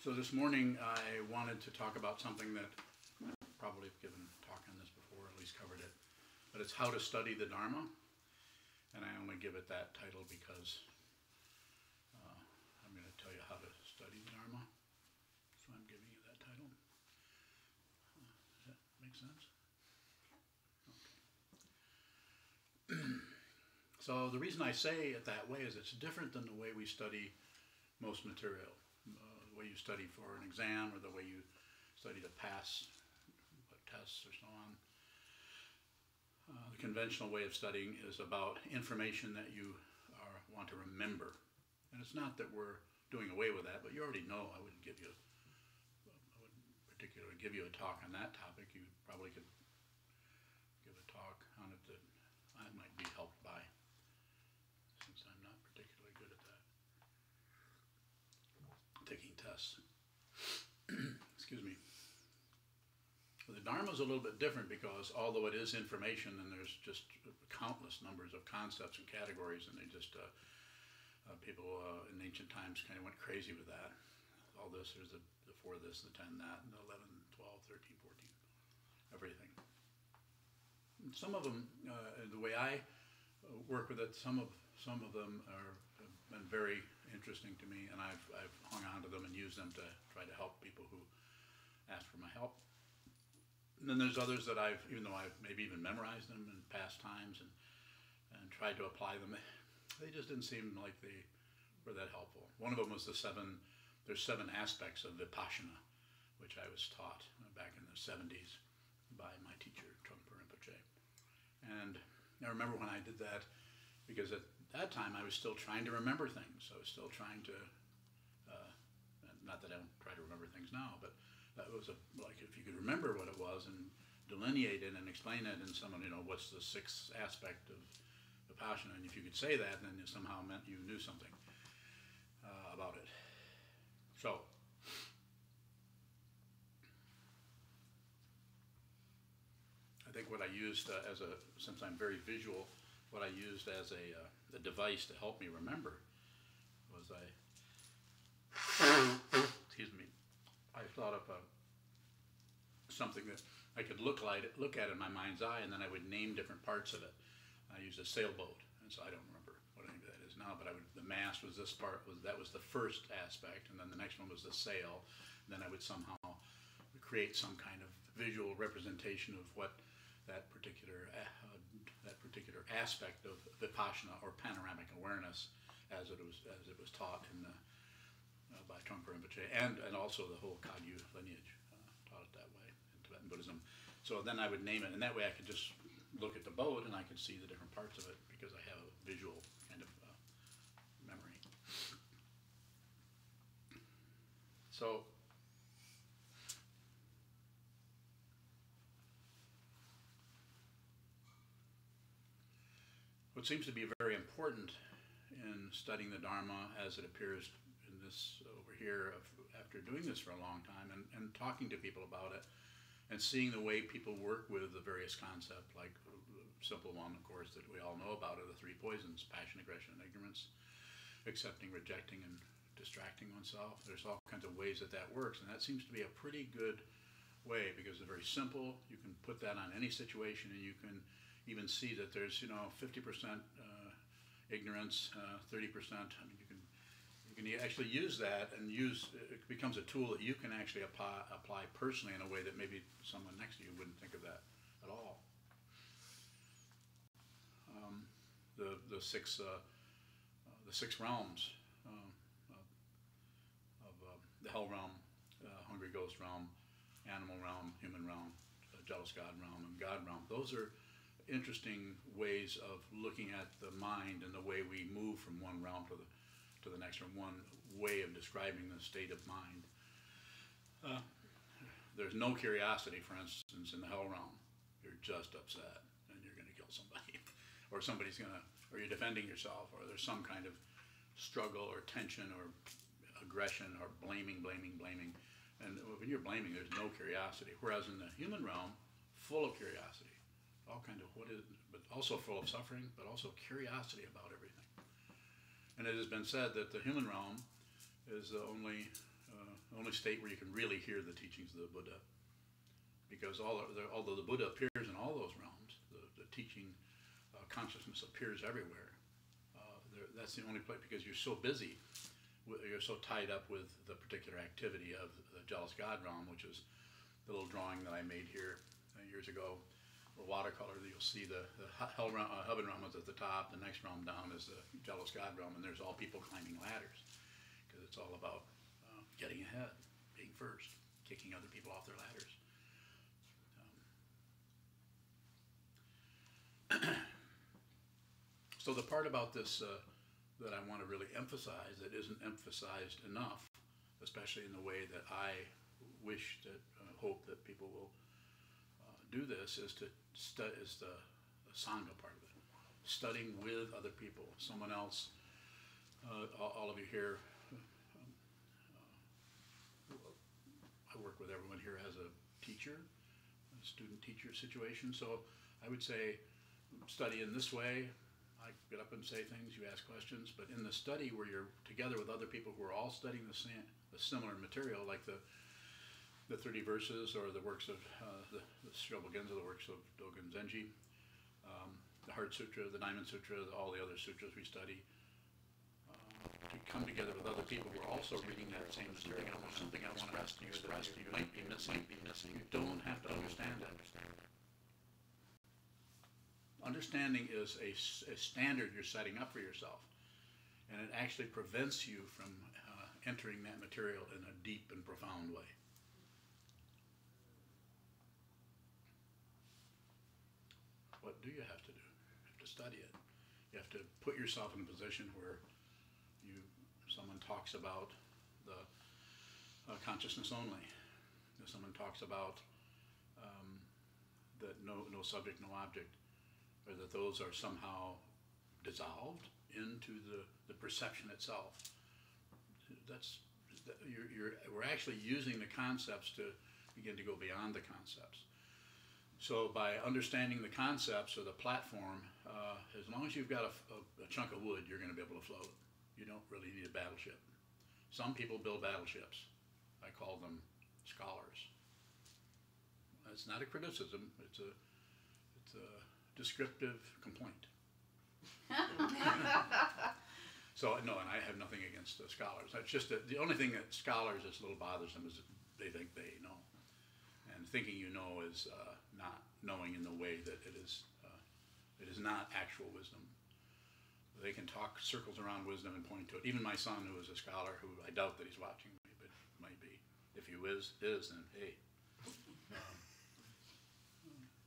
So this morning I wanted to talk about something that I've probably given a talk on this before, at least covered it, but it's how to study the Dharma, and I only give it that title because I'm going to tell you how to study the Dharma, so I'm giving you that title. Does that make sense? Okay. So the reason I say it that way is it's different than the way we study most material. The way you study for an exam or the way you study to pass tests or so on. The conventional way of studying is about information that you want to remember. And it's not that we're doing away with that, but you already know. I wouldn't particularly give you a talk on that topic. You probably could give a talk on it that I might be helped by, since I'm not particularly good at that. Taking tests. Excuse me. The Dharma is a little bit different because although it is information and there's just countless numbers of concepts and categories, and they just, people in ancient times kind of went crazy with that. All this, there's the 4 this, the 10 that, and the 11, 12, 13, 14, everything. And some of them, the way I work with it, some of them have been very interesting to me, and I've hung on to them and used them to try to help people who ask for my help. And then there's others that even though I've maybe even memorized them in past times and tried to apply them, they just didn't seem like they were that helpful. One of them was there's 7 aspects of Vipassana, which I was taught back in the 70s by my teacher, Trungpa Rinpoche. And I remember when I did that, because at that time I was still trying to remember things. I was still trying to, not that I don't try to remember things now, but that was like if you could remember what it was and delineate it and explain it, and someone, what's the 6th aspect of Vipassana, and if you could say that, then it somehow meant you knew something about it. So, I think what I used since I'm very visual, what I used as a device to help me remember was excuse me, I thought of something that I could look at in my mind's eye, and then I would name different parts of it. I used a sailboat, and so I don't remember what any of that is now, but the mast was this part, that was the first aspect, and then the next one was the sail, and then I would somehow create some kind of visual representation of what that particular aspect of Vipassana or panoramic awareness, as it was taught by Trungpa Rinpoche, and also the whole Kagyu lineage taught it that way in Tibetan Buddhism. So then I would name it, and that way I could just look at the boat and I could see the different parts of it because I have a visual kind of memory. So what seems to be very important in studying the Dharma as it appears in this over here, after doing this for a long time and talking to people about it and seeing the way people work with the various concepts, like the simple one, of course, that we all know about are the 3 poisons: passion, aggression, and ignorance, accepting, rejecting, and distracting oneself. There's all kinds of ways that works, and that seems to be a pretty good way because it's very simple. You can put that on any situation, and you can even see that there's 50% ignorance, 30%. I mean, you can actually use that, and it becomes a tool that you can actually apply personally in a way that maybe someone next to you wouldn't think of that at all. The 6 realms of the hell realm, hungry ghost realm, animal realm, human realm, jealous God realm, and God realm. Those are interesting ways of looking at the mind and the way we move from one realm to the next, or one way of describing the state of mind. There's no curiosity, for instance, in the hell realm. You're just upset and you're going to kill somebody, or or you're defending yourself, or there's some kind of struggle or tension or aggression or blaming. And when you're blaming, there's no curiosity. Whereas in the human realm, full of curiosity, all kind of but also full of suffering, but also curiosity about everything. And it has been said that the human realm is the only only state where you can really hear the teachings of the Buddha. Because although the Buddha appears in all those realms, the teaching consciousness appears everywhere. That's the only place, because you're so busy, you're so tied up with the particular activity of the jealous God realm, which is the little drawing that I made here years ago, or watercolor. You'll see the heaven realm is at the top, the next realm down is the jealous God realm, and there's all people climbing ladders, because it's all about getting ahead, being first, kicking other people off their ladders. So the part about this that I want to really emphasize, that isn't emphasized enough, especially in the way that I wish that, hope that people will do this, is the Sangha part of it. Studying with other people, someone else, all of you here, I work with everyone here as a teacher, a student-teacher situation, so I would say study in this way. I get up and say things, you ask questions, but in the study where you're together with other people who are all studying the similar material, like the 30 verses or the works of the Shobogenzo, the works of Dogen Zenji, the Heart Sutra, the Diamond Sutra, all the other sutras we study, to come together with other people who are also reading that same material. There's something else expressed to you that you might be missing. You don't have to understand it. Understanding is a standard you're setting up for yourself, and it actually prevents you from entering that material in a deep and profound way. What do you have to do? You have to study it. You have to put yourself in a position where someone talks about the consciousness only. Someone talks about that no subject, no object, or that those are somehow dissolved into the perception itself. We're actually using the concepts to begin to go beyond the concepts. So by understanding the concepts or the platform, as long as you've got a chunk of wood, you're going to be able to float. You don't really need a battleship. Some people build battleships. I call them scholars. It's not a criticism. It's a descriptive complaint. So no, and I have nothing against scholars. It's just that the only thing that scholars is a little bothersome is that they think they know, and thinking you know is not knowing in the way that it is not actual wisdom. They can talk circles around wisdom and point to it. Even my son, who is a scholar, who I doubt that he's watching me, but might be. If he is, then hey.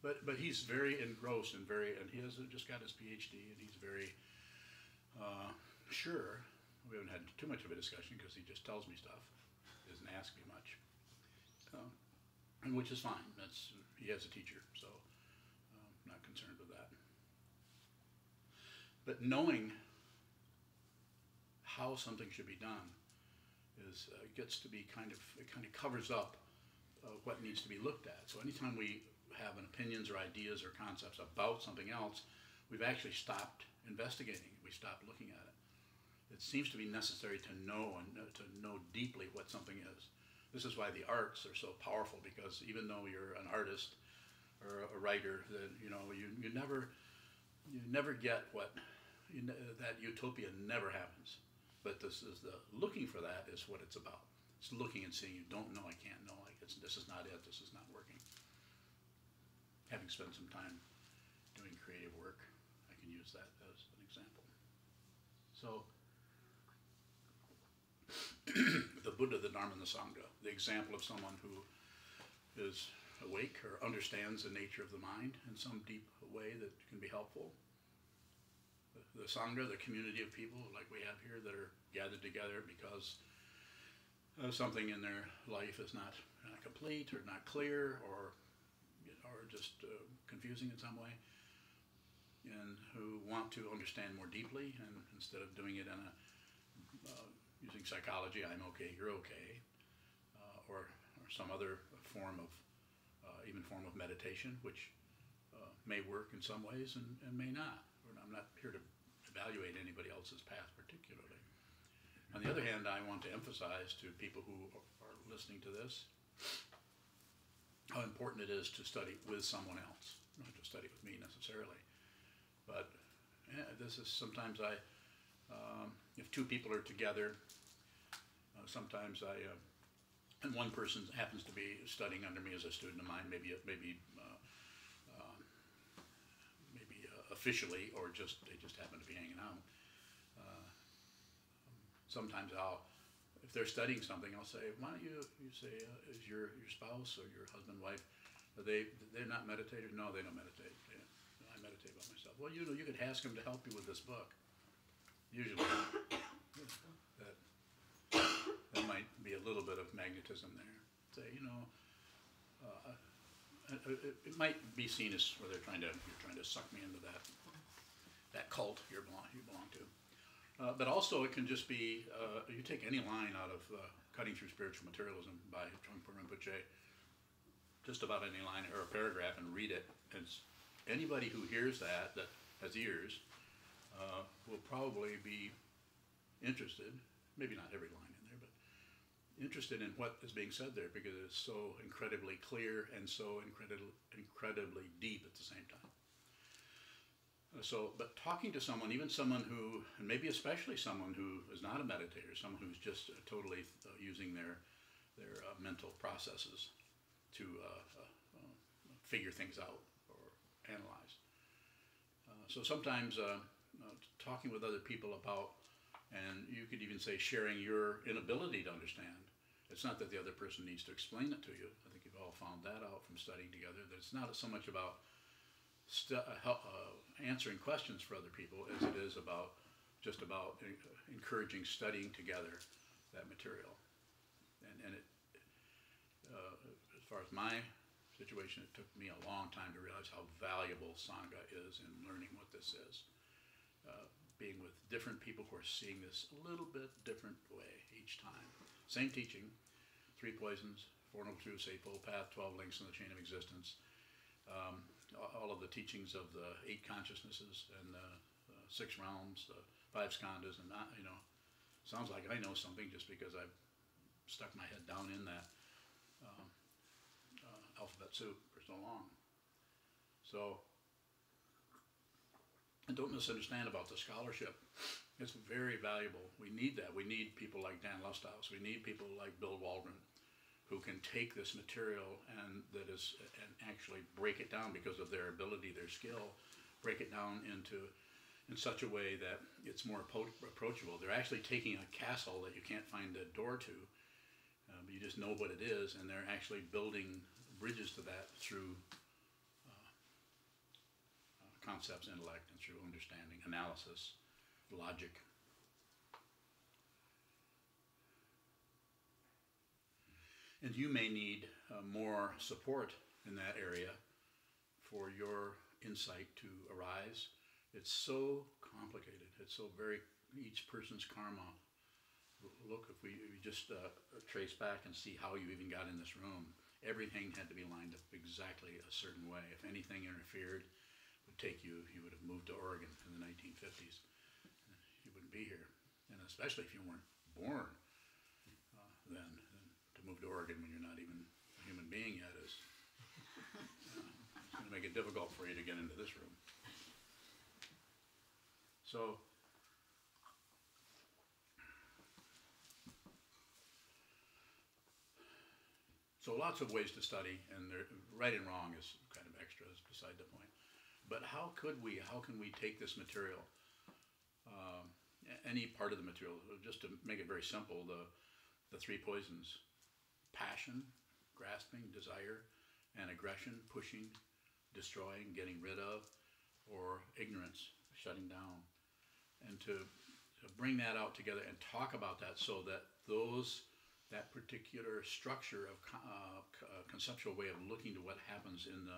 But he's very engrossed and he has just got his PhD, and he's very sure. We haven't had too much of a discussion because he just tells me stuff, doesn't ask me much, and which is fine. He has a teacher, so I'm not concerned with that. But knowing how something should be done gets to be it kind of covers up what needs to be looked at. So anytime we have opinions or ideas or concepts about something else, we've actually stopped investigating. We stopped looking at it. It seems to be necessary to know and to know deeply what something is. This is why the arts are so powerful, because even though you're an artist or a writer, that you never get that utopia never happens. But this is looking for that is what it's about. It's looking and seeing. You don't know, I can't know. This is not it. This is not working. Having spent some time doing creative work, I can use that as an example. So, the Buddha, the Dharma, and the Sangha, the example of someone who is awake or understands the nature of the mind in some deep way that can be helpful. The Sangha, the community of people like we have here that are gathered together because something in their life is not complete or not clear or just confusing in some way, and who want to understand more deeply, and instead of doing it in using psychology, I'm okay, you're okay, or some other form of meditation, which may work in some ways and may not. I'm not here to evaluate anybody else's path particularly, On the other hand, I want to emphasize to people who are listening to this how important it is to study with someone else, not to study with me necessarily. But this is sometimes if two people are together, sometimes and one person happens to be studying under me as a student of mine, maybe officially, or they just happen to be hanging out. Sometimes if they're studying something, I'll say, why don't you say, is your spouse or your husband, wife, they're not meditative? No, they don't meditate. I meditate by myself. Well, you could ask them to help you with this book. Usually, that might be a little bit of magnetism there. Say, it might be seen as where you're trying to suck me into that cult you belong to. But also it can just be, you take any line out of Cutting Through Spiritual Materialism by Trungpa Rinpoche, just about any line or a paragraph, and read it. And anybody who hears that has ears will probably be interested, maybe not every line in there, but interested in what is being said there, because it's so incredibly clear and so incredibly deep at the same time. But talking to someone, even someone who, and maybe especially someone who is not a meditator, someone who's just totally using their mental processes to figure things out or analyze. So sometimes talking with other people about, and you could even say sharing your inability to understand. It's not that the other person needs to explain it to you. I think you've all found that out from studying together. That it's not so much about answering questions for other people as it is about encouraging studying together that material. And it, as far as my situation, it took me a long time to realize how valuable Sangha is in learning what this is. Being with different people who are seeing this a little bit different way each time. Same teaching, 3 poisons, 4 noble truths, 8-fold path, 12 links in the chain of existence. All of the teachings of the 8 consciousnesses and the 6 realms, the 5 skandhas, and sounds like I know something just because I've stuck my head down in that alphabet soup for so long. So, and don't misunderstand about the scholarship. It's very valuable. We need that. We need people like Dan Lusthouse. We need people like Bill Waldron, who can take this material and actually break it down because of their ability, their skill, break it down in such a way that it's more approachable. They're actually taking a castle that you can't find a door to, but you just know what it is, and they're actually building bridges to that through concepts, intellect, and through understanding, analysis, logic. And you may need more support in that area for your insight to arise. It's so complicated. It's so each person's karma. Look, if we just trace back and see how you even got in this room, everything had to be lined up exactly a certain way. If anything interfered, it would take you, you would have moved to Oregon in the 1950s. You wouldn't be here. And especially if you weren't born then to move to Oregon when you're not even a human being yet is it's going to make it difficult for you to get into this room. So lots of ways to study, and right and wrong is kind of extra, is beside the point. But how can we take this material, any part of the material, just to make it very simple, the 3 poisons: passion, grasping, desire, and aggression, pushing, destroying, getting rid of, or ignorance, shutting down, and to bring that out together and talk about that, so that that particular structure of conceptual way of looking to what happens in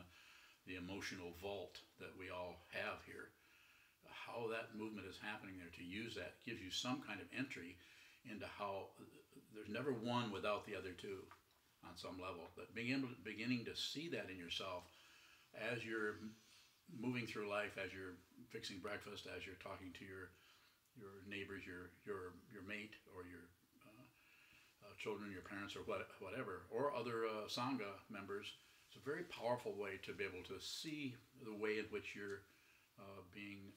the emotional vault that we all have here, how that movement is happening there, to use that gives you some kind of entry into how there's never one without the other two on some level. But beginning to see that in yourself as you're moving through life, as you're fixing breakfast, as you're talking to your neighbors, your mate, or your children, your parents, or whatever, or other Sangha members. It's a very powerful way to be able to see the way in which you're being,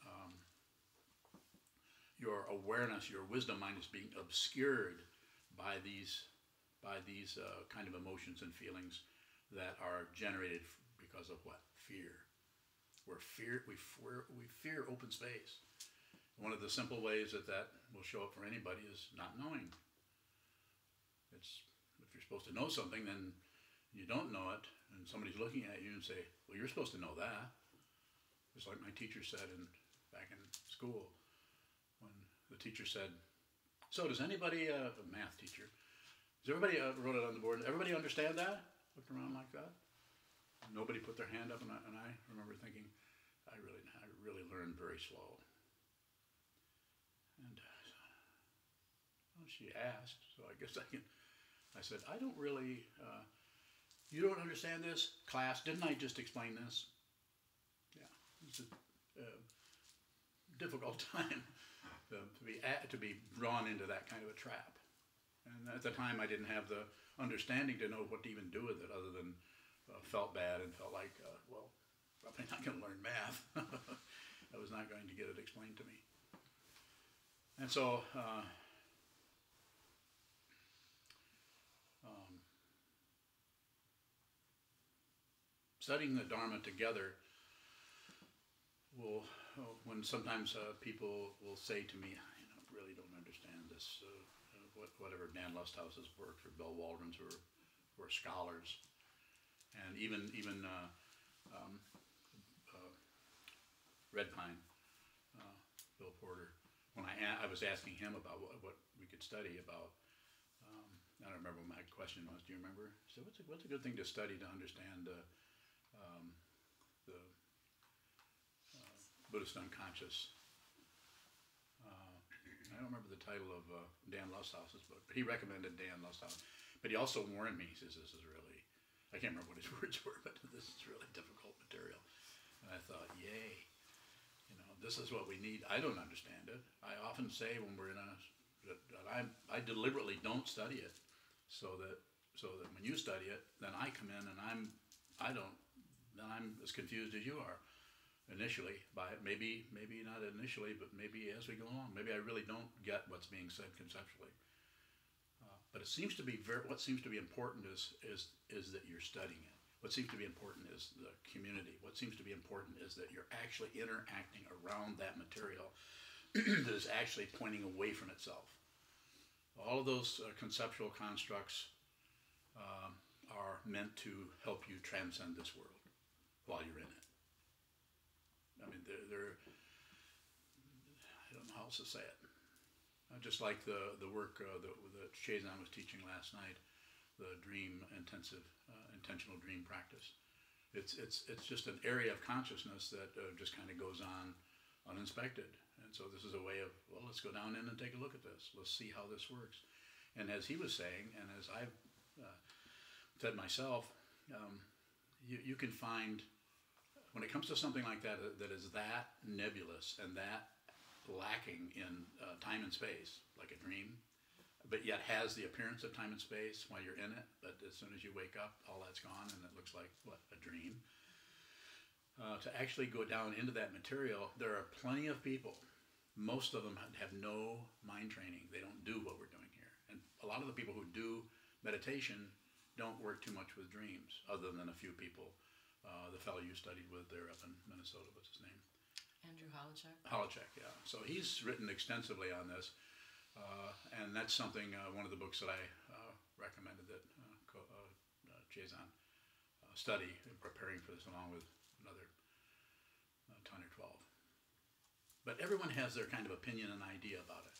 your awareness, your wisdom mind is being obscured by these kind of emotions and feelings that are generated because of what? Fear. We fear open space. One of the simple ways that will show up for anybody is not knowing. If you're supposed to know something, then you don't know it, and somebody's looking at you and say, well, you're supposed to know that. Just like my teacher said back in school, when the teacher said, so does anybody, a math teacher, does everybody, wrote it on the board, everybody understand that? Looked around like that. Nobody put their hand up, and I remember thinking, I really learned very slow. And well, she asked, so I guess I said, I don't really, you don't understand this? Class, didn't I just explain this? Yeah, it's a difficult time to be drawn into that kind of a trap. And at the time I didn't have the understanding to know what to even do with it, other than felt bad and felt like, well, probably not going to learn math. I was not going to get it explained to me. And so, studying the Dharma together will, when sometimes people will say to me, I really don't understand this, whatever Dan Lusthouse's work, or Bill Waldron's, who are scholars, and even Red Pine, Bill Porter, when I was asking him about what we could study about, I don't remember what my question was. Do you remember? So what's a good thing to study to understand the Buddhist unconscious? I don't remember the title of Dan Lusthouse's book, but he recommended Dan Lusthouse. But he also warned me. He says, this is really, I can't remember what his words were, but this is really difficult material. And I thought, yay, this is what we need. I don't understand it. I often say when we're I deliberately don't study it, so that when you study it, then I come in and I'm as confused as you are initially by it. Maybe not initially, but maybe as we go along. Maybe I really don't get what's being said conceptually. But it seems to be what seems to be important is that you're studying it. What seems to be important is the community. What seems to be important is that you're actually interacting around that material that is actually pointing away from itself. All of those conceptual constructs are meant to help you transcend this world while you're in it. I mean, they're I don't know how else to say it. Just like the work that Sokuzan was teaching last night, the intentional dream practice. It's just an area of consciousness that just kind of goes on uninspected. And so this is a way of, well, let's go down in and take a look at this. Let's see how this works. And as he was saying, and as I've said myself, you can find, when it comes to something like that is that nebulous and that lacking in time and space, like a dream, but yet has the appearance of time and space while you're in it, but as soon as you wake up, all that's gone and it looks like, what, a dream. To actually go down into that material, there are plenty of people. Most of them have no mind training. They don't do what we're doing here. And a lot of the people who do meditation don't work too much with dreams, other than a few people. The fellow you studied with there up in Minnesota, what's his name? Andrew Holacek. Holacek, yeah. So he's written extensively on this. And that's something, one of the books that I recommended that Sokuzan study in preparing for this, along with another 10 or 12. But everyone has their kind of opinion and idea about it.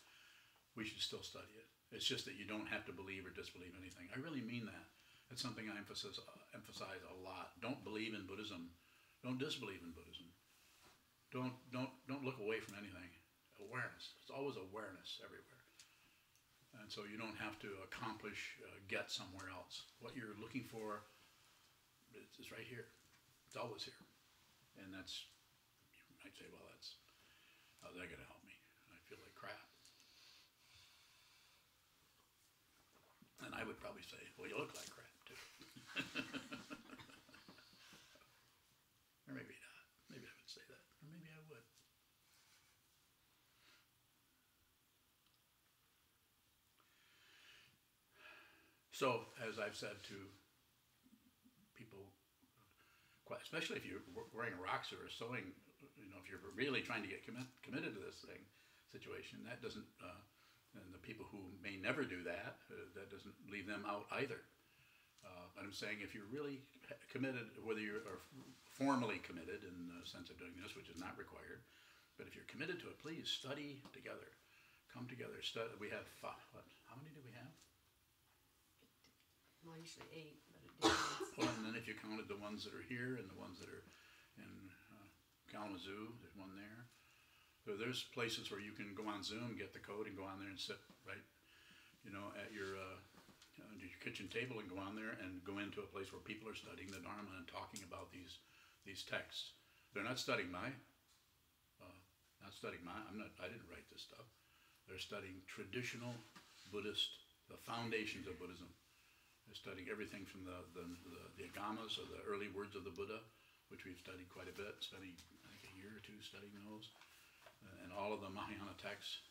We should still study it. It's just that you don't have to believe or disbelieve anything. I really mean that. It's something I emphasize a lot. Don't believe in Buddhism. Don't disbelieve in Buddhism. Don't look away from anything. Awareness. It's always awareness everywhere. And so you don't have to accomplish, get somewhere else. What you're looking for is right here. It's always here. And that's, you might say, well, how's that going to help me? I feel like crap. probably say, well, you look like crap, too. Or maybe not. Maybe I would say that. Or maybe I would. So, as I've said to people, especially if you're wearing a rock suit or sewing, if you're really trying to get committed to this situation, that doesn't, and the people who may never do that, that doesn't leave them out either. But I'm saying if you're really committed, whether you are formally committed in the sense of doing this, which is not required, but if you're committed to it, please study together. Come together. We have, how many do we have? Well, usually 8, but it depends. Well, and then if you counted the ones that are here and the ones that are in Kalamazoo, there's one there. So there's places where you can go on Zoom, get the code, and go on there and sit right, at your kitchen table and go on there and go into a place where people are studying the Dharma and talking about these texts. They're not studying I didn't write this stuff. They're studying traditional Buddhist, the foundations of Buddhism. They're studying everything from the Agamas, or the early words of the Buddha, which we've studied quite a bit, spending I think a year or two studying those, and all of the Mahayana texts.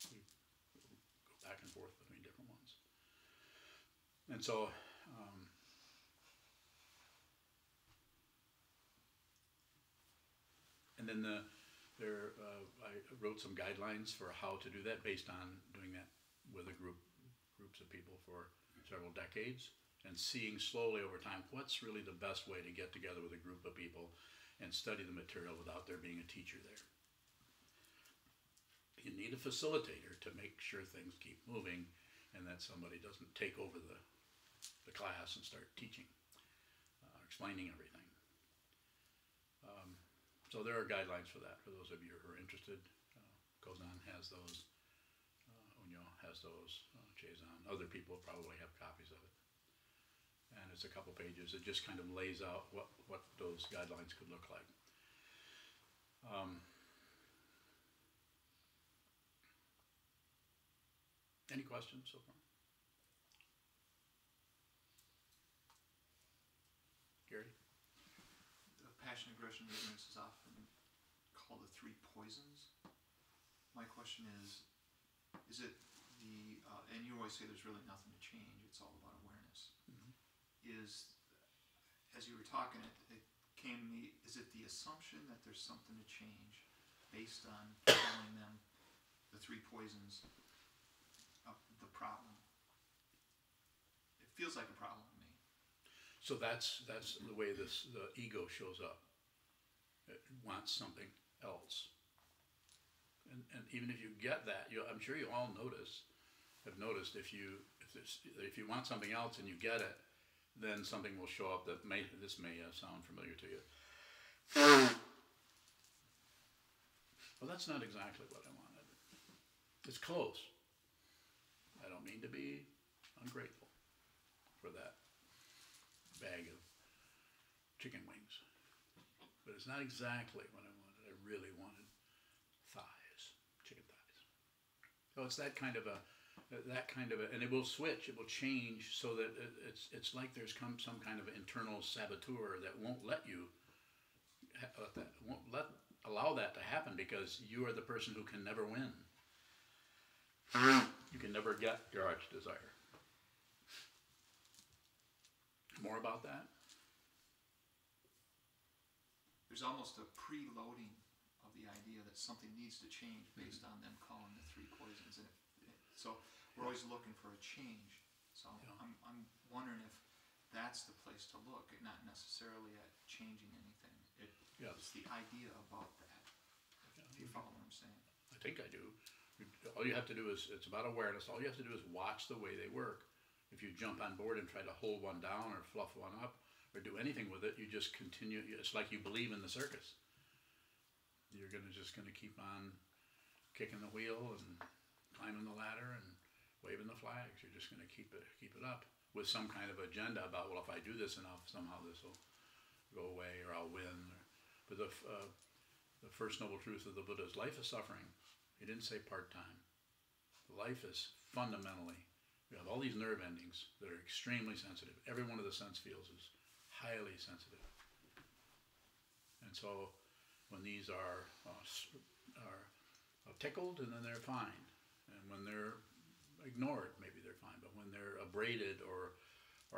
We go back and forth between different ones. And so, and then I wrote some guidelines for how to do that based on doing that with groups of people for several decades, and seeing slowly over time what's really the best way to get together with a group of people and study the material without there being a teacher there. You need a facilitator to make sure things keep moving and that somebody doesn't take over the class and start teaching, explaining everything. So there are guidelines for that, for those of you who are interested. Kozan has those, Unyo has those, Chezan. Other people probably have copies of it. And it's a couple pages. It just kind of lays out what those guidelines could look like. Any questions so far? Gary? The passion, aggression, and ignorance is often called the 3 poisons. My question is it and you always say there's really nothing to change, it's all about awareness. Mm-hmm. As you were talking, it came to me, is it the assumption that there's something to change based on calling them the 3 poisons of the problem? It feels like a problem to me. So that's the way the ego shows up. It wants something else. And even if you get that, I'm sure you all have noticed if you want something else and you get it, then something will show up that may sound familiar to you. Well, that's not exactly what I wanted. It's close. I don't mean to be ungrateful for that bag of chicken wings, but it's not exactly what I wanted. I really wanted chicken thighs. So it's that kind of a, and it will switch, it will change so that it's like there's some kind of internal saboteur that won't let you, allow that to happen, because you are the person who can never win. You can never get your heart's desire. More about that? There's almost a preloading of the idea that something needs to change based on them calling the 3 poisons, and so we're always looking for a change. So yeah. I'm wondering if that's the place to look, not necessarily at changing anything. It's the idea about that. Do you follow what I'm saying? I think I do. All you have to do is, it's about awareness. All you have to do is watch the way they work. If you jump on board and try to hold one down or fluff one up or do anything with it, you just continue. It's like you believe in the circus. You're just going to keep on kicking the wheel and climbing the ladder and waving the flags. You're just going to keep it up with some kind of agenda about, well, if I do this enough, somehow this will go away or I'll win. But the first noble truth of the Buddha is life is suffering. He didn't say part-time. Life is fundamentally We have all these nerve endings that are extremely sensitive. Every one of the sense fields is highly sensitive. And so when these are tickled, and then they're fine. And when they're ignored, maybe they're fine. But when they're abraded or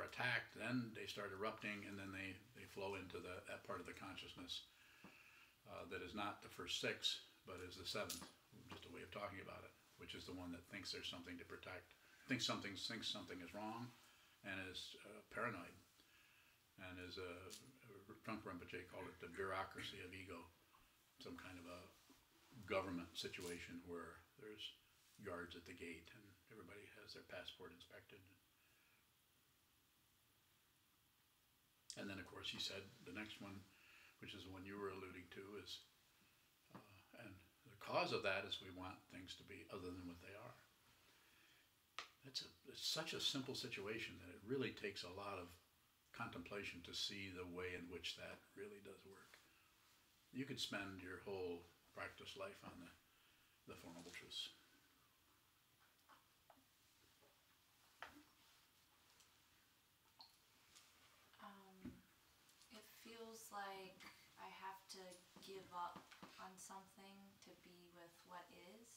attacked, then they start erupting, and then they flow into that part of the consciousness that is not the first six, but is the seventh, just a way of talking about it, which is the one that thinks there's something to protect, thinks something is wrong, and is paranoid, and is Trungpa Rinpoche called it the bureaucracy of ego, some kind of a government situation where there's guards at the gate and everybody has their passport inspected. And then, of course, he said the next one, which is the one you were alluding to, is, and the cause of that is we want things to be other than what they are. It's such a simple situation that it really takes a lot of contemplation to see the way in which that really does work. You could spend your whole practice life on the Four Noble Truths. It feels like I have to give up on something to be with what is.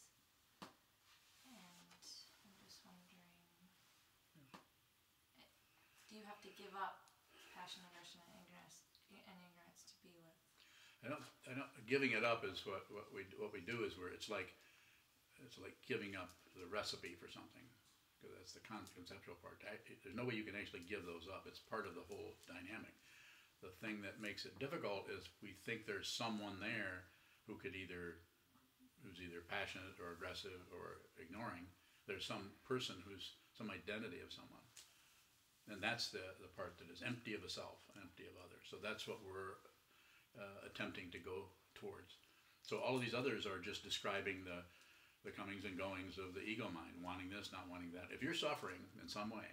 And I'm just wondering, do you have to give up passion, aggression, and ignorance to be with? I don't. Giving it up is what we do is it's like giving up the recipe for something, because that's the conceptual part. There's no way you can actually give those up. It's part of the whole dynamic. The thing that makes it difficult is we think there's someone there who's either passionate or aggressive or ignoring. There's some person who's some identity of someone, and that's the part that is empty of a self, empty of others. So that's what we're attempting to go towards. So all of these others are just describing the comings and goings of the ego mind, wanting this, not wanting that. If you're suffering in some way,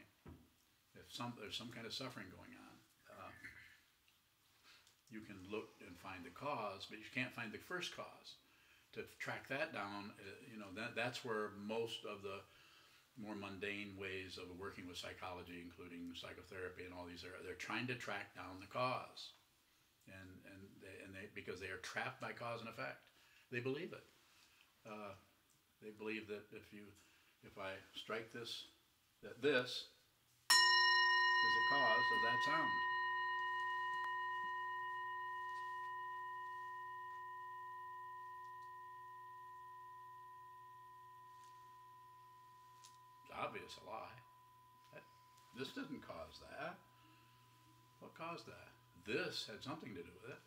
if there's some kind of suffering going on, you can look and find the cause, but you can't find the first cause. To track that down, that's where most of the more mundane ways of working with psychology, including psychotherapy and all these, they're trying to track down the cause. And they because they are trapped by cause and effect. They believe it. They believe that if I strike this, that this is the cause of that sound. It's obvious a lie. This didn't cause that. What caused that? This had something to do with it.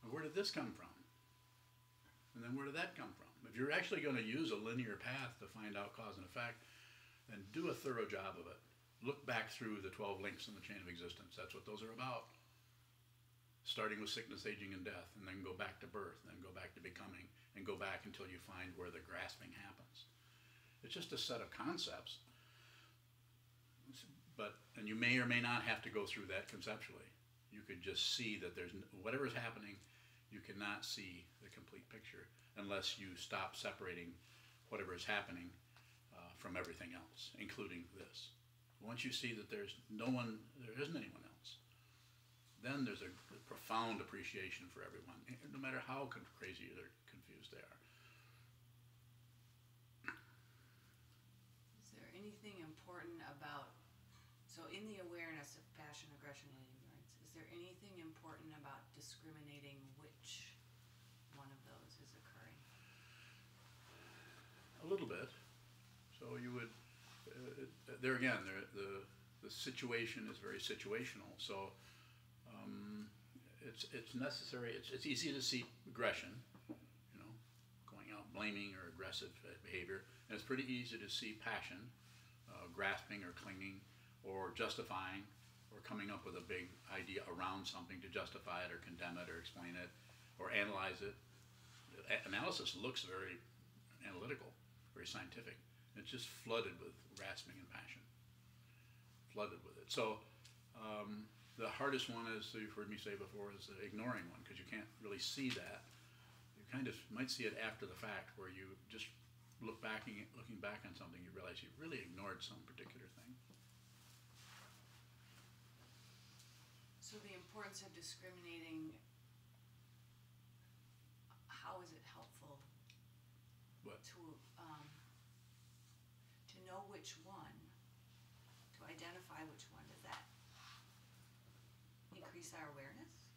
And where did this come from? And then where did that come from? If you're actually going to use a linear path to find out cause and effect, then do a thorough job of it. Look back through the 12 links in the chain of existence. That's what those are about. Starting with sickness, aging, and death, and then go back to birth, and then go back to becoming, and go back until you find where the grasping happens. It's just a set of concepts. And you may or may not have to go through that conceptually. You could just see that there's whatever's happening, you cannot see the complete picture unless you stop separating whatever is happening from everything else, including this. Once you see that there isn't anyone else, then there's a profound appreciation for everyone, no matter how crazy or confused they are. Is there anything important about, so in the awareness of passion, aggression, and ignorance, is there anything important about discriminating which one of those is occurring? A little bit. So you would, there again, the situation is very situational. So it's necessary, it's easy to see aggression, going out blaming or aggressive behavior. And it's pretty easy to see passion, grasping or clinging or justifying or coming up with a big idea around something to justify it or condemn it or explain it or analyze it. Analysis looks very analytical, very scientific. It's just flooded with grasping and passion. Flooded with it. So the hardest one, as you've heard me say before, is the ignoring one, because you can't really see that. You kind of might see it after the fact, where you just looking back on something, you realize you really ignored some particular thing. So the importance of discriminating, how is it helpful What? to know which one, to identify which one? Does that increase our awareness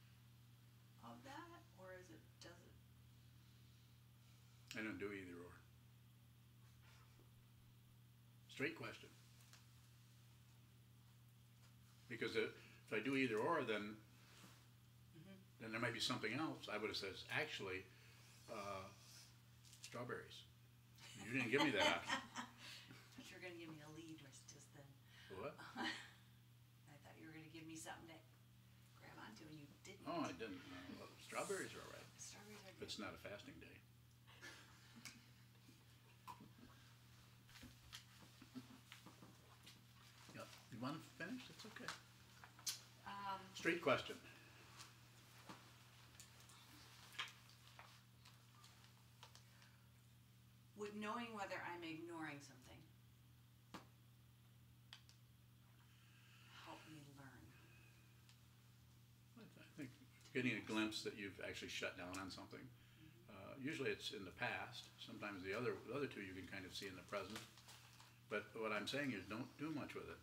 of that, or does it? I don't do either or. Straight question. Because if I do either or, then there might be something else. I would have said, actually, strawberries. You didn't give me that option. But you're going to give me a lead just then. What? I thought you were going to give me something to grab onto, and you didn't. Oh, I didn't. Well, strawberries are all right. Strawberries are If good. it's not a fasting day. Yep. You want to finish? It's okay. Straight question. Would knowing whether I'm ignoring something help me learn? I think getting a glimpse that you've actually shut down on something. Usually it's in the past. Sometimes the other two you can kind of see in the present. But what I'm saying is don't do much with it.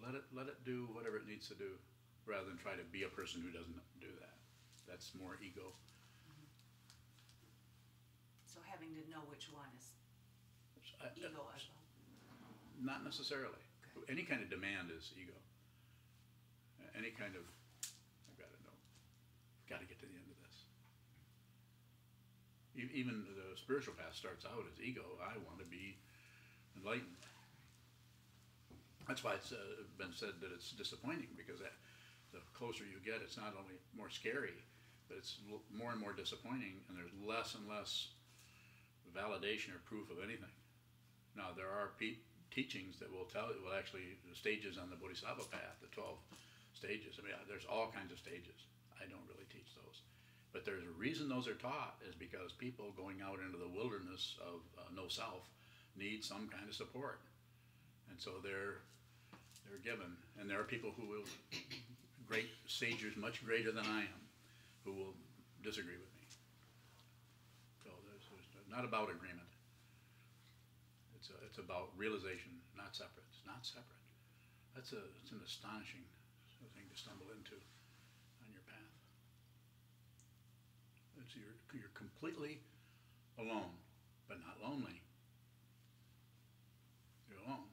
Let it do whatever it needs to do, rather than try to be a person who doesn't do that. That's more ego. So having to know which one is ego as well. Not necessarily. Okay. Any kind of demand is ego. Any kind of, I've got to know, got to get to the end of this. Even the spiritual path starts out as ego. I want to be enlightened. That's why it's been said that it's disappointing, because the closer you get, it's not only more scary, but it's more and more disappointing, and there's less and less validation or proof of anything. Now, there are teachings that will actually, the stages on the Bodhisattva path, the 12 stages. I mean, there's all kinds of stages. I don't really teach those. But there's a reason those are taught, is because people going out into the wilderness of no self need some kind of support. And so they're given. And there are people who will, great sages, much greater than I am, who will disagree with me. So there's not about agreement. It's about realization, not separate. It's not separate. It's an astonishing thing to stumble into on your path. You're completely alone, but not lonely. You're alone.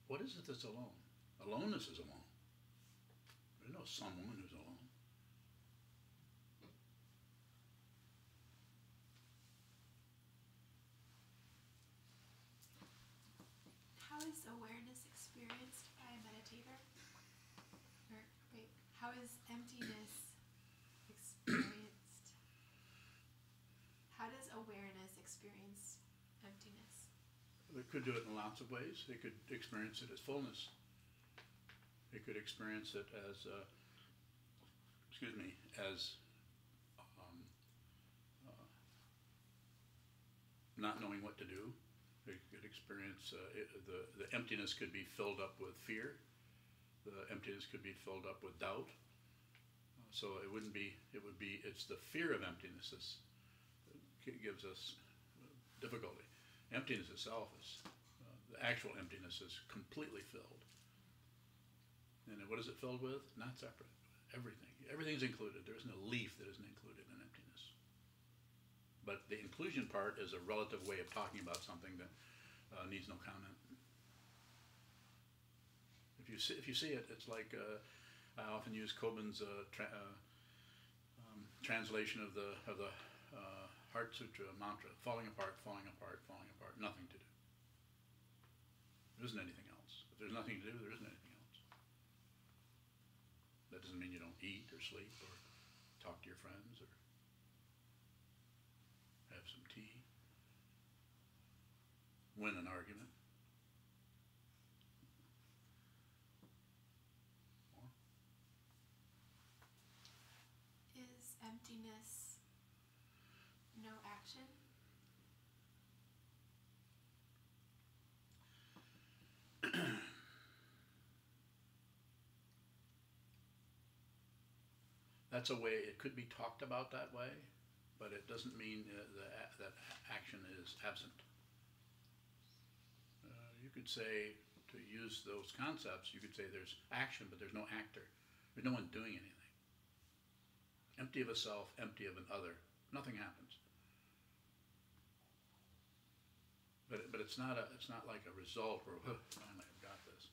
What is it that's alone? Aloneness is alone. There's no someone who's alone. How is awareness experienced by a meditator? Or, wait, how is emptiness experienced? How does awareness experience emptiness? They could do it in lots of ways. They could experience it as fullness. They could experience it as, not knowing what to do. They could experience the emptiness could be filled up with fear. The emptiness could be filled up with doubt. So it would be, it's the fear of emptiness that gives us difficulty. Emptiness itself is, the actual emptiness is completely filled. And what is it filled with? Not separate. Everything. Everything's included. There isn't a leaf that isn't included in emptiness. But the inclusion part is a relative way of talking about something that needs no comment. If you see it, it's like I often use Kobin's translation of the Heart Sutra mantra: falling apart, falling apart, falling apart. Nothing to do. There isn't anything else. If there's nothing to do, there isn't anything else. That doesn't mean you don't eat or sleep or talk to your friends or have some tea, win an argument. More? Is emptiness no action? that's a way, it could be talked about that way, but it doesn't mean that action is absent. You could say, to use those concepts, you could say there's action, but there's no actor. There's no one doing anything. Empty of a self, empty of an other. Nothing happens. But it's not like a result where, finally I've got this.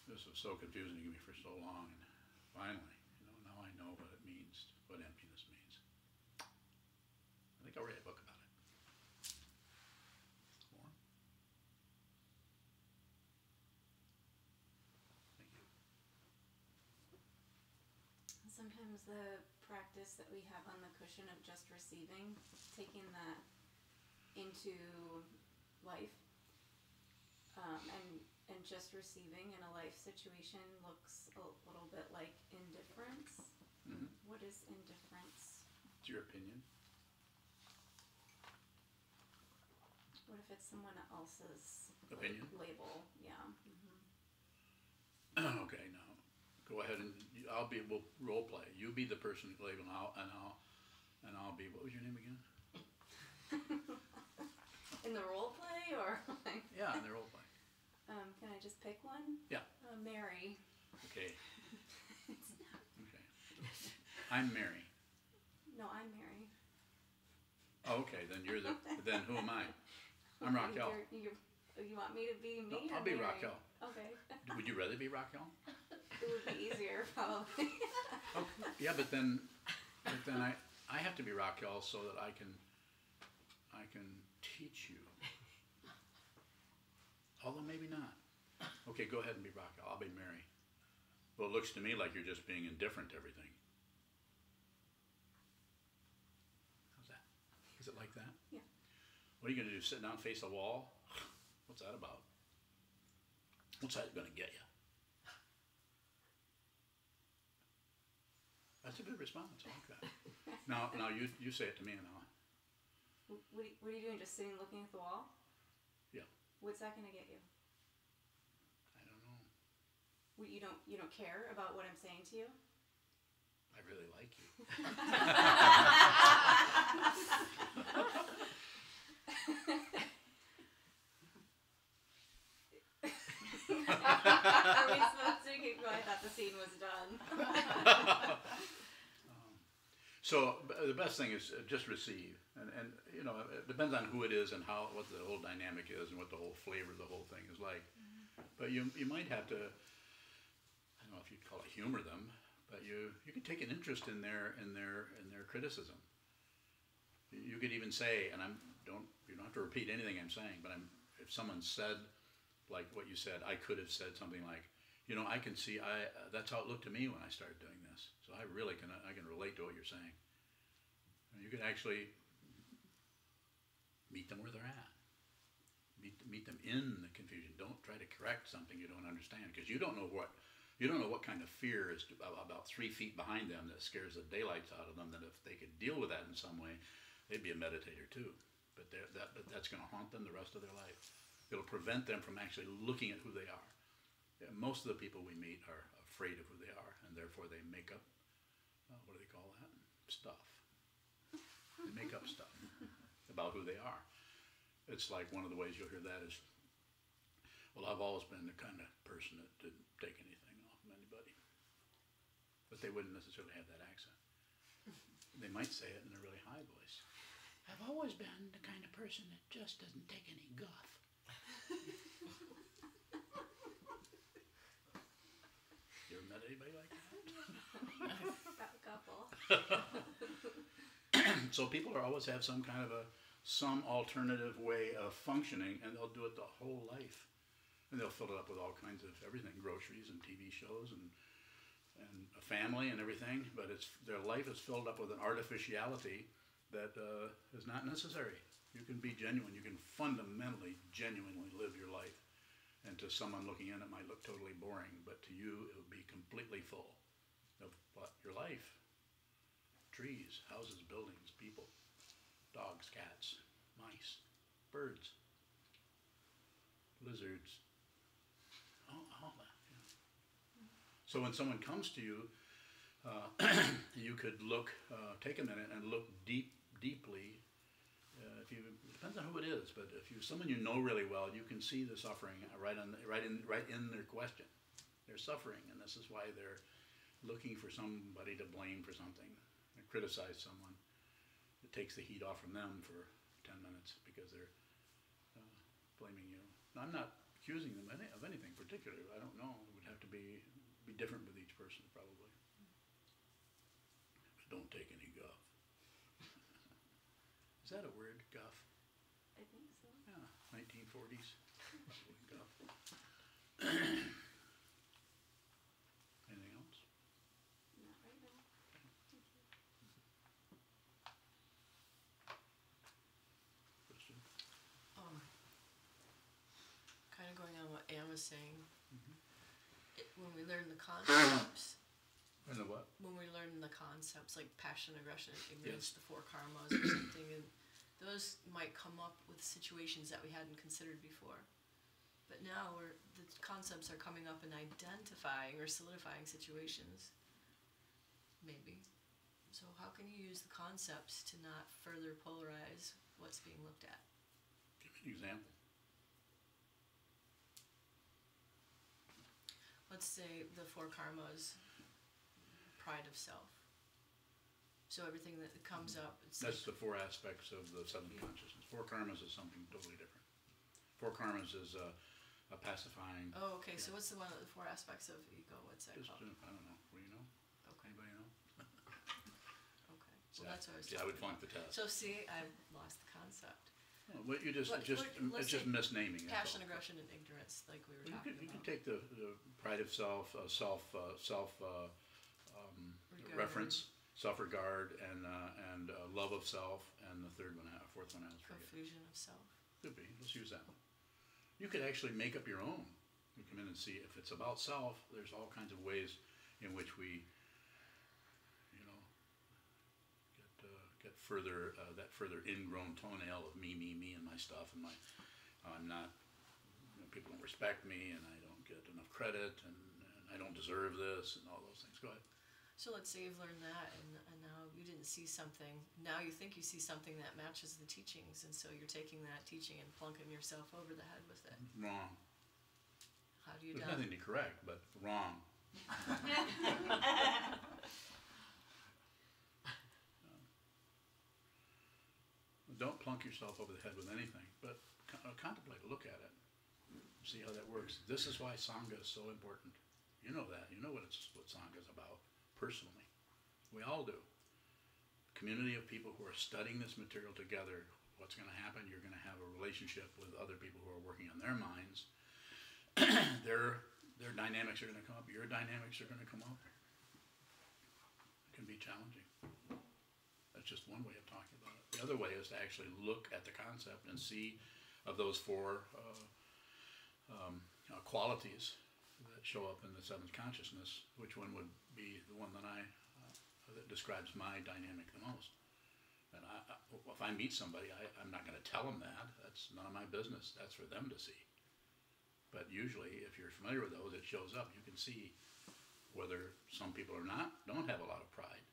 This was so confusing to me for so long, and finally, now I know what it means, what emptiness means. I think I'll write a book about it. More? Thank you. Sometimes the practice that we have on the cushion of just receiving, taking that into life, and just receiving in a life situation looks a little bit like indifference. Mm-hmm. What is indifference? It's your opinion. What if it's someone else's Opinion? label? Yeah. Mm-hmm. Okay, now go ahead and we'll role play. You be the person label, and I'll be, what was your name again? In the role play, or like? Yeah, in the role play. Can I just pick one? Yeah. Mary. Okay. It's not. Okay. I'm Mary. No, I'm Mary. Oh, okay, then then who am I? I'm Raquel. You want me to be me? No, or I'll be Mary? Raquel. Okay. Would you rather be Raquel? It would be easier, probably. Oh, yeah, but then I have to be Raquel so that I can teach you. Although maybe not. Okay, go ahead and be Raquel. I'll be Mary. Well, it looks to me like you're just being indifferent to everything. How's that? Is it like that? Yeah. What are you going to do? Sit down, face a wall? What's that about? What's that going to get you? That's a good response. I like that. Now you say it to me now. What are you doing? Just sitting looking at the wall? Yeah. What's that gonna get you? I don't know. You don't care about what I'm saying to you? I really like you. Are we supposed to keep going? I thought the scene was done. So the best thing is just receive, and it depends on who it is and what the whole dynamic is and what the whole flavor of the whole thing is like. Mm-hmm. But you might have to, I don't know if you'd call it humor them, but you can take an interest in their criticism. You could even say, and you don't have to repeat anything I'm saying, but if someone said like what you said, I could have said something like, I can see that's how it looked to me when I started doing this. So I can relate to what you're saying. And you can actually meet them where they're at. Meet them in the confusion. Don't try to correct something you don't understand, because you don't know what kind of fear is about 3 feet behind them that scares the daylights out of them. That if they could deal with that in some way, they'd be a meditator too. But that's going to haunt them the rest of their life. It'll prevent them from actually looking at who they are. Yeah, most of the people we meet are afraid of who they are, and therefore they make up, what do they call that? Stuff. They make up stuff about who they are. It's like one of the ways you'll hear that is, well, I've always been the kind of person that didn't take anything off of anybody. But they wouldn't necessarily have that accent. They might say it in a really high voice. I've always been the kind of person that just doesn't take any guff. You ever met anybody like that? A couple. So people always have some alternative way of functioning, and they'll do it the whole life. And they'll fill it up with all kinds of everything, groceries and TV shows and a family and everything, but their life is filled up with an artificiality that is not necessary. You can be genuine. You can fundamentally, genuinely live your life. And to someone looking in, it might look totally boring, but to you, it would be completely full of what? Your life. Trees, houses, buildings, people, dogs, cats, mice, birds, lizards, all that. Yeah. So when someone comes to you, you could look, take a minute and look deeply. If you, it depends on who it is, but if you someone you know really well, you can see the suffering right in their question. They're suffering, and this is why they're looking for somebody to blame for something, and criticize someone. It takes the heat off from them for 10 minutes because they're blaming you. Now, I'm not accusing them of anything particular. I don't know. It would have to be different with each person, probably. But don't take any guff. Is that a word, guff? I think so. Yeah, 1940s. Probably guff. Anything else? Not right now. Thank you. Question? Kind of going on what Anne was saying, Mm-hmm. when we learn the concepts, I know what? when we learn the concepts like passion, aggression, ignorance, the four karmas or something, and those might come up with situations that we hadn't considered before. But now the concepts are coming up and identifying or solidifying situations, maybe. So how can you use the concepts to not further polarize what's being looked at? Give me an example. Let's say the four karmas, pride of self. So everything that comes up, it's That's like, the four aspects of the seventh consciousness. Four karmas is something totally different. Four karmas is a pacifying. oh, okay. So what's the one of the four aspects of ego? What's that Just, called? I don't know. What do you know? Okay, Anybody know? okay. So Yeah. that's what I was. Yeah, I would talking flunk the test. about. So see, I lost the concept. Well, what you just, Let's it's just say misnaming. that's Passion, all. aggression, and ignorance, like we were Well, talking you can about. take the pride of self, reference, self-regard, and love of self, and the fourth one I was forgetting. Confusion of self. Could be. Let's use that one. You could actually make up your own. You come in and see if it's about self. There's all kinds of ways in which we, get further that further ingrown toenail of me, and my stuff, and I'm not. People don't respect me, and I don't get enough credit, and I don't deserve this, and all those things. Go ahead. So let's say you've learned that, and now you didn't see something. Now you think you see something that matches the teachings, and so you're taking that teaching and plunking yourself over the head with it. Wrong. How do you There's not? nothing to correct, but wrong. Don't plunk yourself over the head with anything, but contemplate, look at it, see how that works. This is why Sangha is so important. You know that. You know what Sangha is about, personally. We all do. Community of people who are studying this material together, what's going to happen? You're going to have a relationship with other people who are working on their minds. Their dynamics are going to come up. Your dynamics are going to come up. It can be challenging. That's just one way of talking about it. The other way is to actually look at the concept and see of those four qualities that show up in the seventh consciousness, which one would be the one that that describes my dynamic the most. And if I meet somebody, I'm not going to tell them that. That's none of my business. That's for them to see. But usually, if you're familiar with those, it shows up. You can see whether some people don't have a lot of pride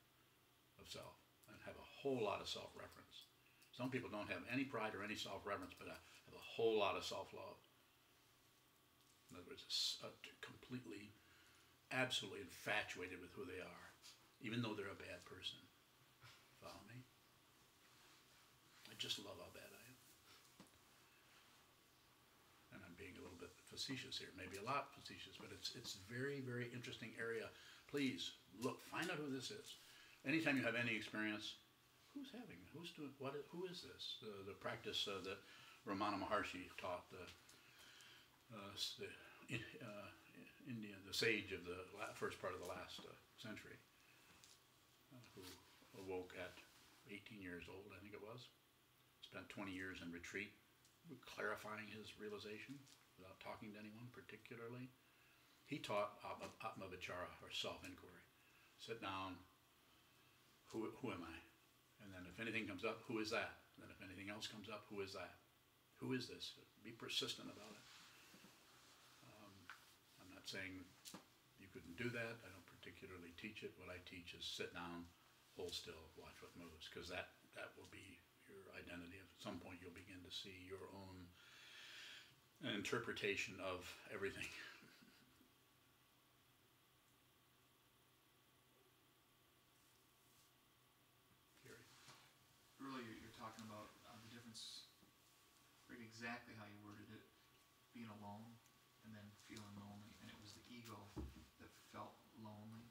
of self and have a whole lot of self-reference. Some people don't have any pride or any self-reference, but have a whole lot of self-love. In other words, completely, absolutely infatuated with who they are, even though they're a bad person. Follow me? I just love how bad I am. And I'm being a little bit facetious here, maybe a lot facetious, but it's very, very interesting area. Please look, find out who this is. Anytime you have any experience, who's having it? Who's doing what? Who is this? The practice that Ramana Maharshi taught the Indian, the sage of the first part of the last century, who awoke at 18 years old, I think it was. Spent 20 years in retreat, clarifying his realization without talking to anyone particularly. He taught Atma Vichara, or self-inquiry. Sit down. Who am I? And then if anything comes up, who is that? And then if anything else comes up, who is that? Who is this? Be persistent about it. I'm not saying you couldn't do that. I don't particularly teach it. What I teach is sit down, hold still, watch what moves, because that will be your identity. At some point you'll begin to see your own interpretation of everything. Gary? Earlier you're talking about the difference, right, exactly how you worded it, being alone and then feeling lonely, and it was the ego that felt lonely.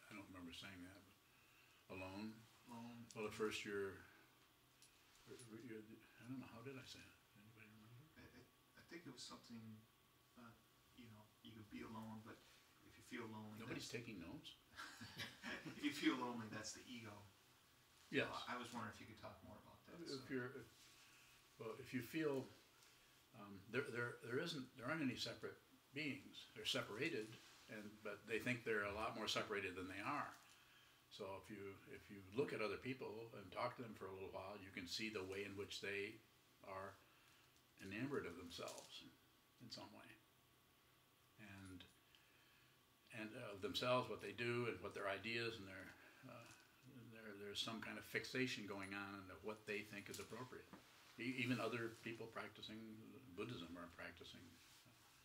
I don't remember saying that, but alone. Lone. Well, at first you're I don't know, how did I say it? Anybody remember? I think it was something, you could be alone, but if you feel lonely, Nobody's taking notes? if you feel lonely, that's the ego. Yes. I was wondering if you could talk more about that. If you feel there aren't any separate beings. They're separated, but they think they're a lot more separated than they are. So if you look at other people and talk to them for a little while, you can see the way in which they are enamored of themselves in some way, and of themselves, what they do, and what their ideas and there's some kind of fixation going on into what they think is appropriate. Even other people practicing Buddhism or practicing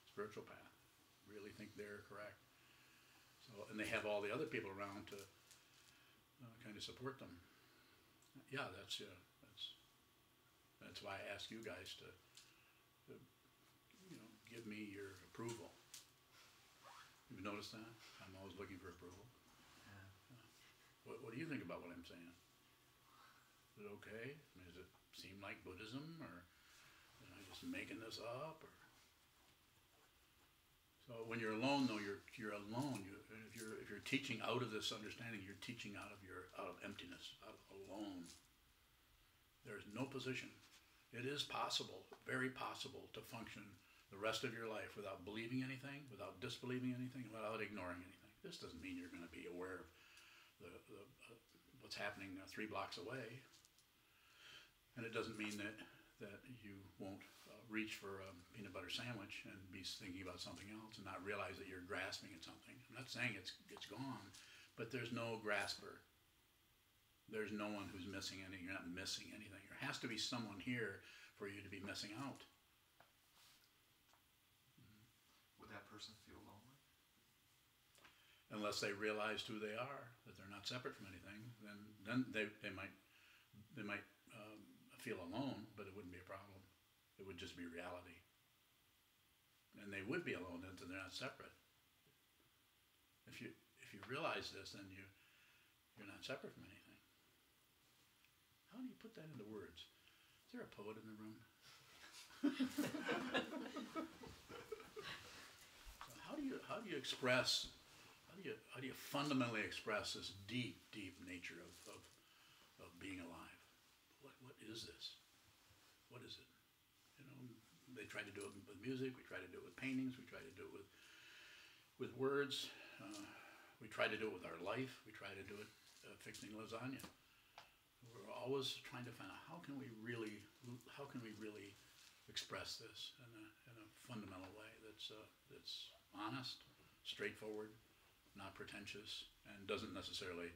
spiritual path really think they're correct. So, and they have all the other people around to kind of support them. Yeah, that's why I ask you guys to give me your approval. You've noticed that? I'm always looking for approval. Yeah. What do you think about what I'm saying? Is it okay? I mean, does it seem like Buddhism, or am I just making this up? Or so when you're alone, though, you're alone. If you're teaching out of this understanding, you're teaching out of emptiness, out of alone. There is no position. It is possible, very possible, to function the rest of your life without believing anything, without disbelieving anything, without ignoring anything. This doesn't mean you're going to be aware of what's happening 3 blocks away, and it doesn't mean that you won't reach for a peanut butter sandwich and be thinking about something else and not realize that you're grasping at something. I'm not saying it's gone, but there's no grasper. There's no one who's missing anything. You're not missing anything. There has to be someone here for you to be missing out. Would that person feel lonely? Unless they realized who they are, that they're not separate from anything, then they might feel alone, but it wouldn't be a problem. It would just be reality. And they would be alone until they're not separate. If you realize this, then you're not separate from anything. How do you put that into words? Is there a poet in the room? So how do you express? How do you fundamentally express this deep nature of being alive? What is this? What is it? They try to do it with music. We try to do it with paintings. We try to do it with words. We try to do it with our life. We try to do it fixing lasagna. We're always trying to find out how can we really express this in a fundamental way that's honest, straightforward, not pretentious, and doesn't necessarily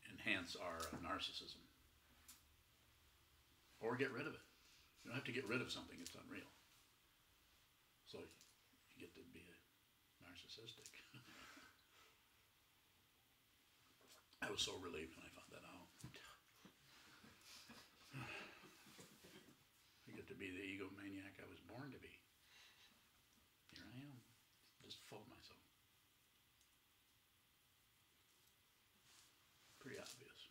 enhance our narcissism or get rid of it. You don't have to get rid of something that's unreal. So you get to be narcissistic. I was so relieved when I found that out. I get to be the egomaniac I was born to be. Here I am, just full of myself. Pretty obvious.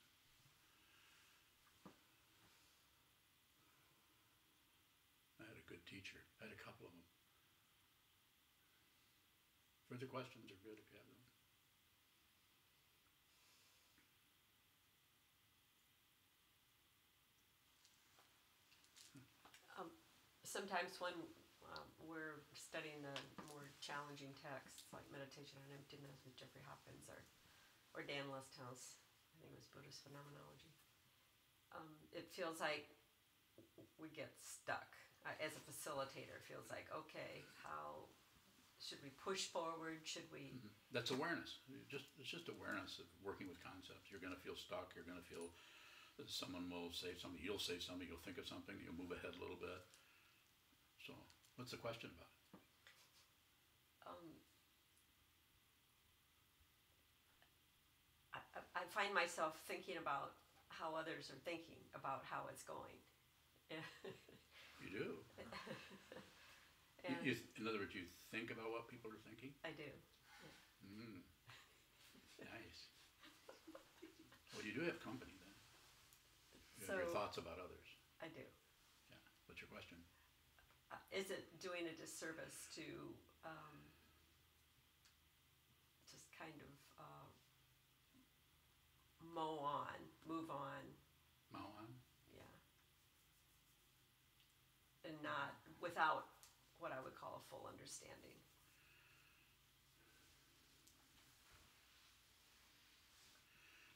I had a good teacher. I had a couple of them. Further questions are good if you have them. Sometimes when we're studying the more challenging texts like Meditation on Emptiness with Jeffrey Hopkins or Dan Listow's, I think it was Buddhist Phenomenology, it feels like we get stuck. As a facilitator, it feels like, okay, how should we push forward? Should we? That's awareness. It's just awareness of working with concepts. You're going to feel stuck. You're going to feel that someone will say something. You'll say something. You'll think of something. You'll move ahead a little bit. So, what's the question about? I find myself thinking about how others are thinking about how it's going. You do. And In other words, you think about what people are thinking? I do. Nice. Well, you do have company then. You have your So thoughts about others. I do. Yeah. What's your question? Is it doing a disservice to just kind of move on, Mao on? yeah, and not without what I would call a full understanding?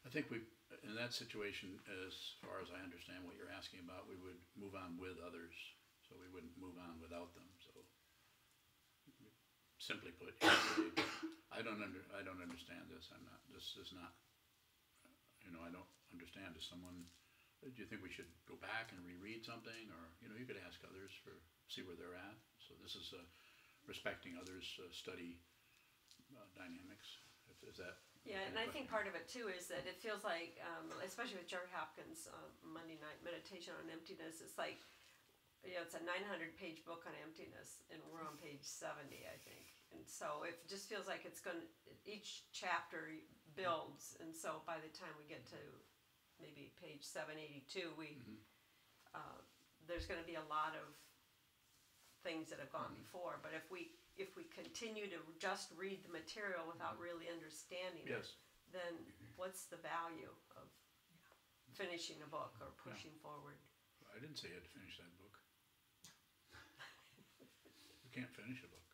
I think in that situation, as far as I understand what you're asking about, we would move on with others, so we wouldn't move on without them. So, simply put, you say, I don't understand this. This is not. I don't understand. Do you think we should go back and reread something, or you could ask others see where they're at. So this is respecting others' study dynamics. Is that? Yeah, and I think part of it too is that it feels like, especially with Jerry Hopkins' Monday Night Meditation on Emptiness, it's like, it's a 900-page book on emptiness, and we're on page 70, I think. And so it just feels like each chapter builds, and so by the time we get to maybe page 782, there's going to be a lot of things that have gone before. But if we continue to just read the material without really understanding it, then what's the value of finishing a book or pushing forward? I didn't say you had to finish that book. You can't finish a book.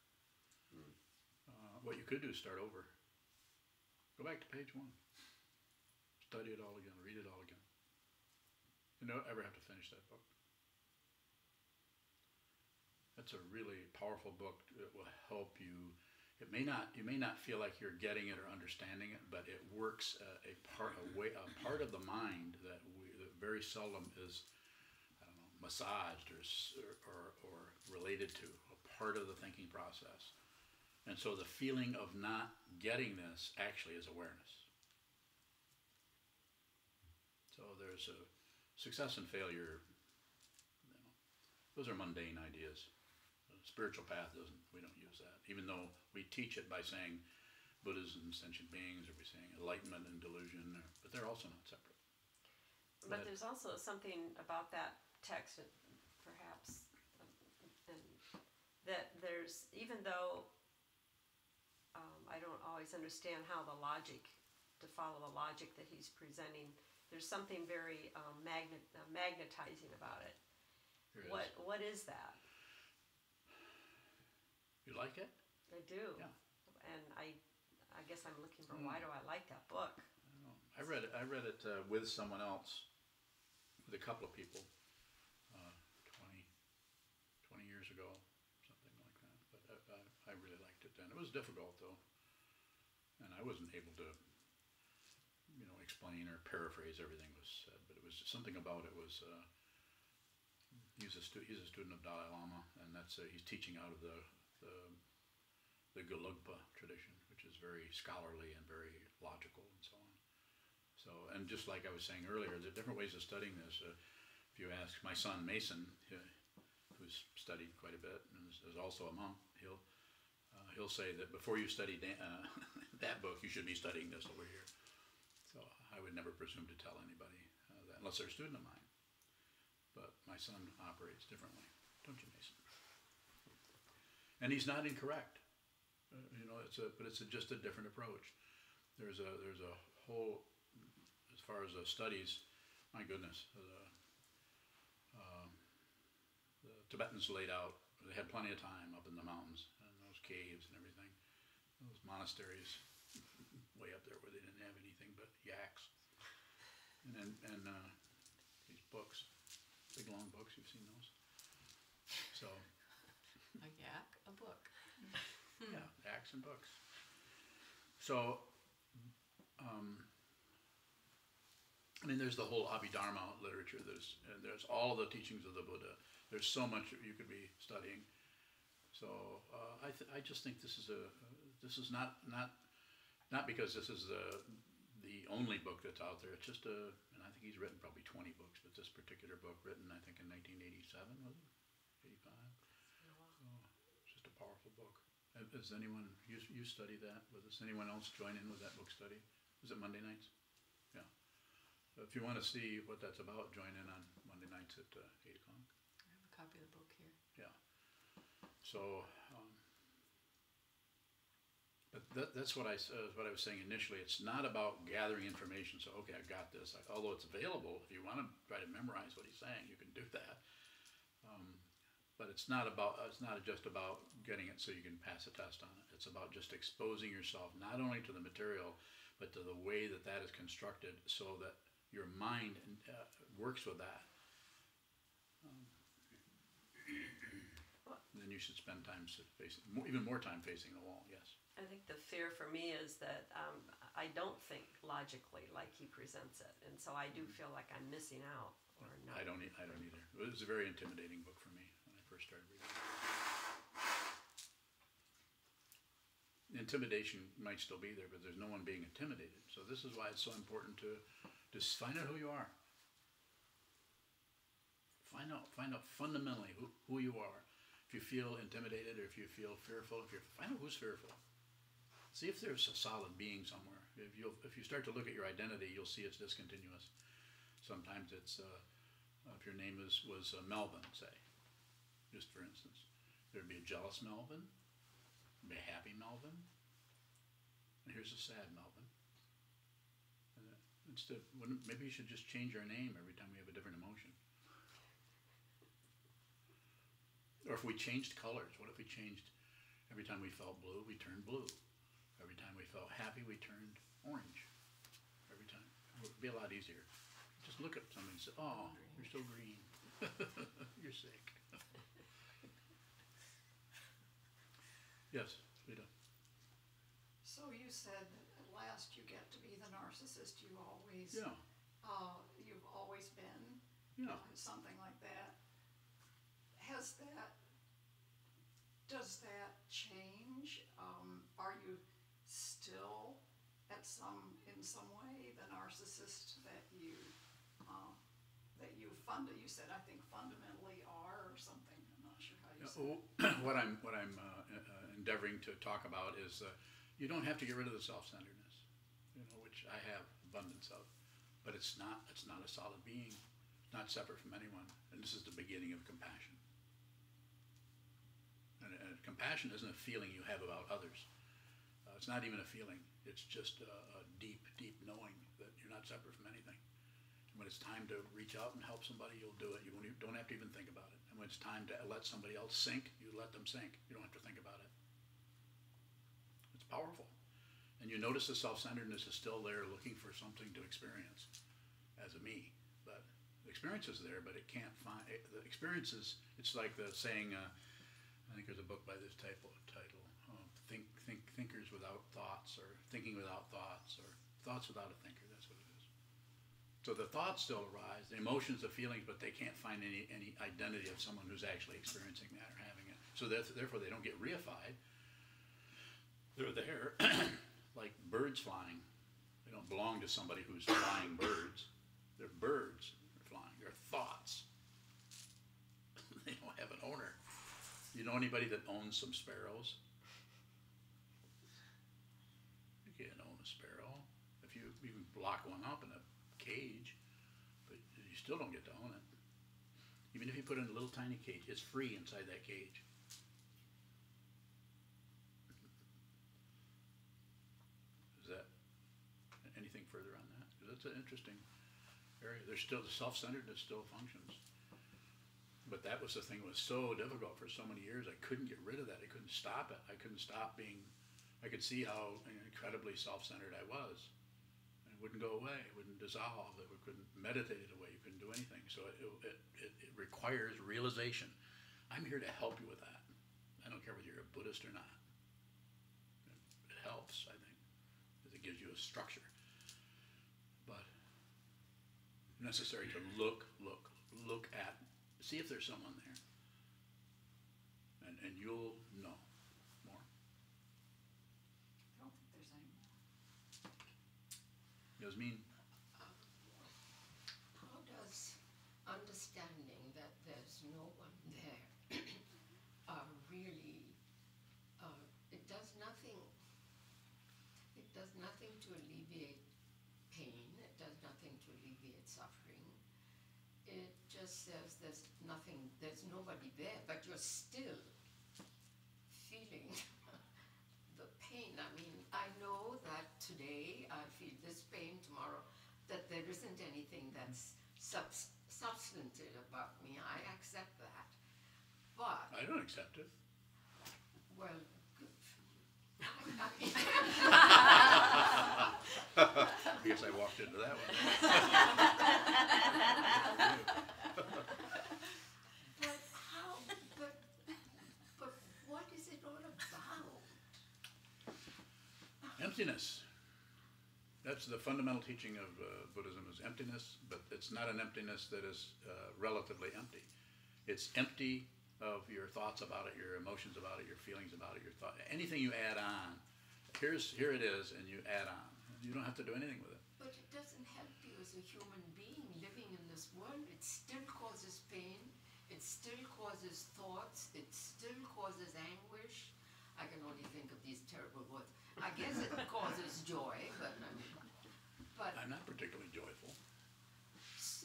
What you could do is start over. Go back to page 1. Study it all again. Read it all again. You don't ever have to finish that book. That's a really powerful book that will help you. You may not feel like you're getting it or understanding it, but it works a part of the mind that very seldom is, massaged or related to, a part of the thinking process. And so the feeling of not getting this actually is awareness. So there's a success and failure. Those are mundane ideas. The spiritual path we don't use that. Even though we teach it by saying Buddhas and sentient beings, or we saying enlightenment and delusion, but they're also not separate. But there's also something about that text, perhaps, and that there's, even though I don't always understand how to follow the logic that he's presenting, there's something very magnetizing about it. What is that? You like it? I do. Yeah. And I guess I'm looking for why do I like that book? I read it with someone else, with a couple of people, 20 years ago, something like that. But I really liked it then. It was difficult though, and I wasn't able to, explain or paraphrase everything was said. But it was something about it was. He's a student of Dalai Lama, and he's teaching out of the Gelugpa tradition, which is very scholarly and very logical and so on. So, and just like I was saying earlier, there are different ways of studying this. If you ask my son Mason, who's studied quite a bit and is also a monk, he'll say that before you study that book, you should be studying this over here. So I would never presume to tell anybody that unless they're a student of mine. But my son operates differently, don't you, Mason? And he's not incorrect. But it's just a different approach. There's a whole, as far as studies, my goodness, the Tibetans laid out. They had plenty of time up in the mountains and those caves and everything, those monasteries way up there where they didn't have anything but yaks, and these books. Big long books, you've seen those. So A yak, a book. Yeah, acts and books. So, I mean, there's the whole Abhidharma literature. There's all the teachings of the Buddha. There's so much you could be studying. So I just think this is not because this is the only book that's out there. It's just and I think he's written probably 20 books, but this particular book written I think in 1987 was it? 85. So it's just a powerful book. Has anyone you study that with us? Anyone else join in with that book study? Is it Monday nights? Yeah. If you want to see what that's about, join in on Monday nights at 8 o'clock. I have a copy of the book here. Yeah. So, but that's what I was saying initially. It's not about gathering information. So, okay, I got this. Although it's available, if you want to try to memorize what he's saying, you can do that. But it's not just about getting it so you can pass a test on it. It's about just exposing yourself not only to the material, but to the way that is constructed, so that your mind works with that. Then you should spend time even more time facing the wall. Yes. I think the fear for me is that I don't think logically like he presents it, and so I do feel like I'm missing out. Or not. I don't either. It was a very intimidating book for me when I first started reading it. The intimidation might still be there, but there's no one being intimidated. So this is why it's so important to just find out who you are. Find out fundamentally who you are. If you feel intimidated, or if you feel fearful, find out who's fearful. See if there's a solid being somewhere. If you start to look at your identity, you'll see it's discontinuous. Sometimes it's if your name was Melvin, say, just for instance, there'd be a jealous Melvin, there'd be a happy Melvin, and here's a sad Melvin. And maybe you should just change your name every time we have a different emotion. Or if we changed colors, what if we changed every time we felt blue, we turned blue. Every time we felt happy, we turned orange. Every time. It would be a lot easier. Just look at somebody and say, oh, you're still green. You're sick. Yes, Rita. So you said that at last you get to be the narcissist you've always been. Yeah. Something like that. Does that change? Are you still in some way the narcissist that you said, I think, fundamentally are, or something? I'm not sure how you said it. What I'm endeavoring to talk about is you don't have to get rid of the self-centeredness, which I have abundance of, but it's not a solid being. It's not separate from anyone, and this is the beginning of compassion. And compassion isn't a feeling you have about others. It's not even a feeling. It's just a deep, deep knowing that you're not separate from anything. And when it's time to reach out and help somebody, you'll do it. You don't have to even think about it. And when it's time to let somebody else sink, you let them sink. You don't have to think about it. It's powerful. And you notice the self-centeredness is still there, looking for something to experience as a me. But the experience is there, but it can't find the experiences. It's like the saying, I think there's a book by this title, Thinkers Without Thoughts, or Thinking Without Thoughts, or Thoughts Without a Thinker. That's what it is. So the thoughts still arise, the emotions, the feelings, but they can't find any identity of someone who's actually experiencing that or having it. So therefore they don't get reified. They're there like birds flying. They don't belong to somebody who's flying birds. They're birds flying. They're thoughts. They don't have an owner. You know anybody that owns some sparrows? You can't own a sparrow. If you can lock one up in a cage, but you still don't get to own it. Even if you put it in a little tiny cage, it's free inside that cage. Is that anything further on that? Because that's an interesting area. There's still the self-centeredness still functions. But that was the thing that was so difficult for so many years. I couldn't get rid of that. I couldn't stop it. I couldn't stop being, I could see how incredibly self-centered I was. And it wouldn't go away. It wouldn't dissolve. It couldn't meditate it away. You couldn't do anything. So it requires realization. I'm here to help you with that. I don't care whether you're a Buddhist or not. helps, I think, because it gives you a structure. But necessary to look at, see if there's someone there. And you'll know more. I don't think there's any more. Yasmin? How does understanding that there's no one there really, it does nothing to alleviate pain, it does nothing to alleviate suffering. It just says there's nobody there, but you're still feeling the pain. I mean, I know that today I feel this pain, tomorrow, that there isn't anything that's substantive about me. I accept that. But, I don't accept it. well, good for you. I mean, I guess I walked into that one. but how, but what is it all about? Emptiness. That's the fundamental teaching of Buddhism, is emptiness, but it's not an emptiness that is relatively empty. It's empty of your thoughts about it, your emotions about it, your feelings about it, your thought. Anything you add on, here it is, and you add on. You don't have to do anything with it. But it doesn't help you as a human being living in this world. It still causes pain. It still causes thoughts. It still causes anguish. I can only think of these terrible words. I guess it causes joy, but I'm not particularly joyful.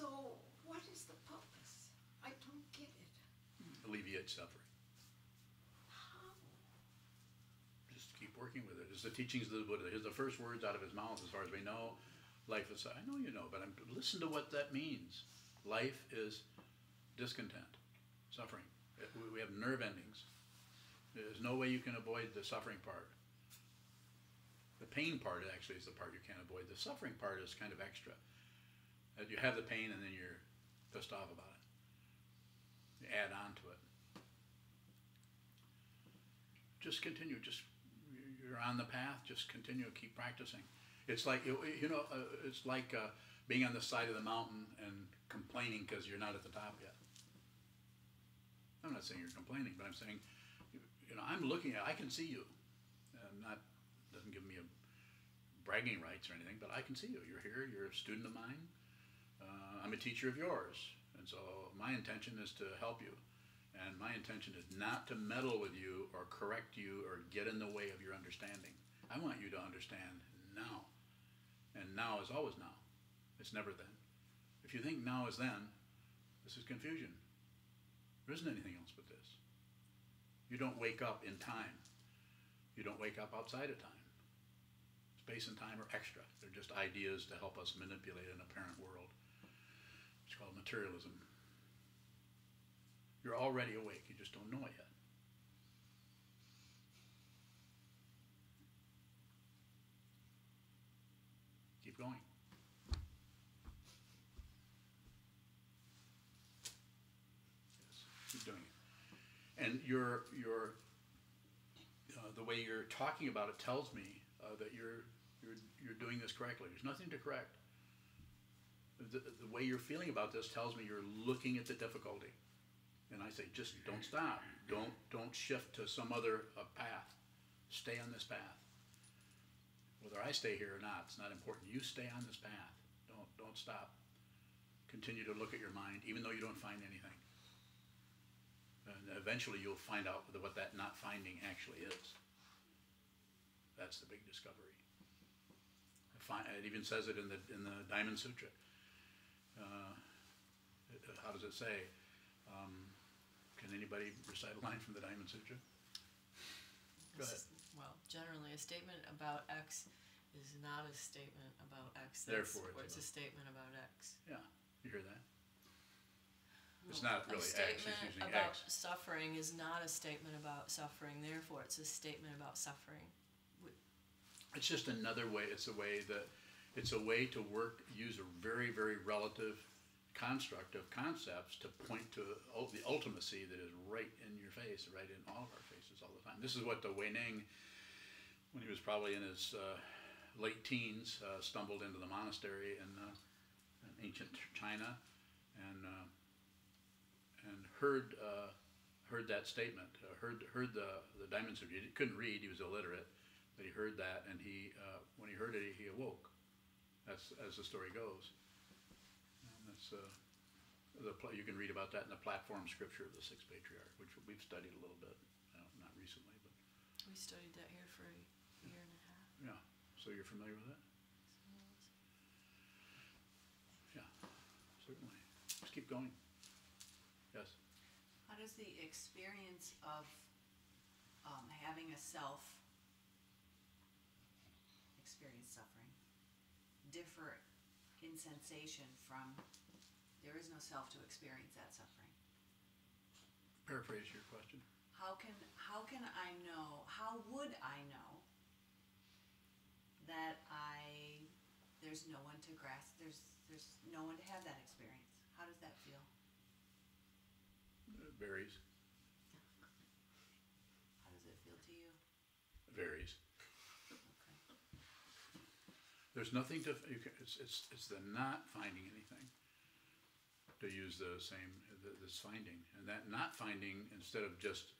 so what is the purpose? I don't get it. Alleviate suffering. How? Just keep working with it. It's the teachings of the Buddha. Here's the first words out of his mouth, as far as we know. Life is, I know you know, but listen to what that means. Life is discontent, suffering. We have nerve endings. There's no way you can avoid the suffering part. The pain part actually is the part you can't avoid. The suffering part is kind of extra. You have the pain and then you're pissed off about it. You add on to it. Just continue. You're on the path. Just continue. Keep practicing. It's like it's like being on the side of the mountain and complaining because you're not at the top yet. I'm not saying you're complaining, but I'm saying, I'm looking at. I can see you. Doesn't give me a bragging rights or anything, but I can see you. You're here. You're a student of mine. I'm a teacher of yours, and so my intention is to help you. And my intention is not to meddle with you or correct you or get in the way of your understanding. I want you to understand now. And now is always now. It's never then. If you think now is then, this is confusion. There isn't anything else but this. You don't wake up in time. You don't wake up outside of time. Space and time are extra. They're just ideas to help us manipulate an apparent world. It's called materialism. You're already awake, you just don't know it yet. Keep going. Yes, keep doing it. And the way you're talking about it tells me that you're doing this correctly. There's nothing to correct. The way you're feeling about this tells me you're looking at the difficulty. And I say, just don't stop. Don't shift to some other path. Stay on this path. Whether I stay here or not, it's not important. You stay on this path. Don't stop. Continue to look at your mind, even though you don't find anything. And eventually you'll find out what that not finding actually is. That's the big discovery. It even says it in the Diamond Sutra. How does it say? Can anybody recite a line from the Diamond Sutra? Go ahead. Well, generally, a statement about X is not a statement about X. Therefore, it's a statement about X. Yeah, you hear that? It's not really a X, it's statement using about X. suffering is not a statement about suffering. Therefore, it's a statement about suffering. It's just another way. It's a way to use a very, very relative construct of concepts to point to the ultimacy that is right in your face, right in all of our faces all the time. This is what the Wei Ning when he was probably in his late teens, stumbled into the monastery in ancient China, and heard that statement. Heard the diamond sutra. He couldn't read; he was illiterate, but he heard that, and when he heard it, he awoke. That's as the story goes. And that's you can read about that in the platform scripture of the Sixth Patriarch, which we've studied a little bit, not recently, but We studied that here for a year and a half. yeah. So you're familiar with that? Yeah, certainly. Just keep going. Yes. How does the experience of having a self experience suffering differ in sensation from there is no self to experience that suffering? Paraphrase your question. How can I know, how would I know that there's no one to grasp, there's no one to have that experience? How does that feel? It varies. How does it feel to you? It varies. Okay. There's nothing to. It's the not finding anything. To use the same this finding, and that not finding, instead of just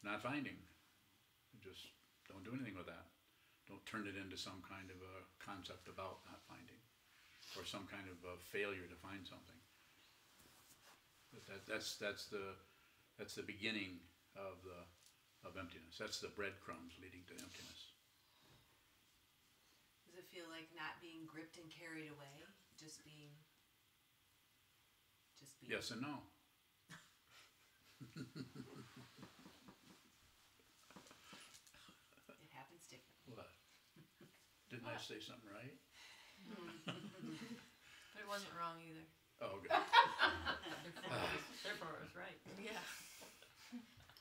not finding, just don't do anything with that. Don't turn it into some kind of a concept about not finding, or some kind of a failure to find something. But that's the beginning of emptiness. That's the breadcrumbs leading to emptiness. Does it feel like not being gripped and carried away? Just being. Yes and no. It happens differently. What? Didn't I say something right? But it wasn't wrong either. Oh, good. Therefore, it was right. Yeah.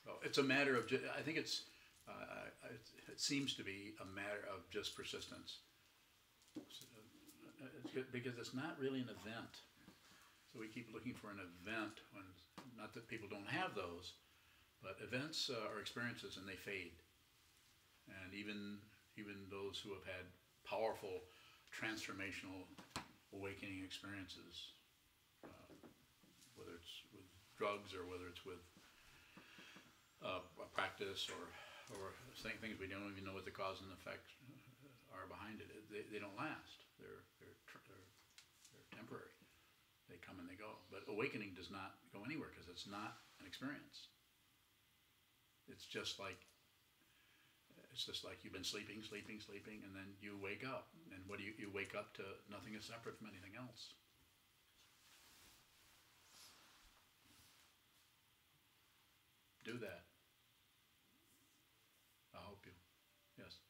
Well, it's a matter of. I think it seems to be a matter of just persistence. It's good because it's not really an event. So we keep looking for an event when, not that people don't have those, but events are experiences and they fade. And even those who have had powerful transformational awakening experiences, whether it's with drugs or whether it's with a practice or saying things we don't even know what the cause and effect are behind it. They don't last. They're temporary. They come and they go. But awakening does not go anywhere because it's not an experience. It's just like you've been sleeping, and then you wake up. And what do you wake up to? Nothing is separate from anything else. Do that. I'll help you. Yes.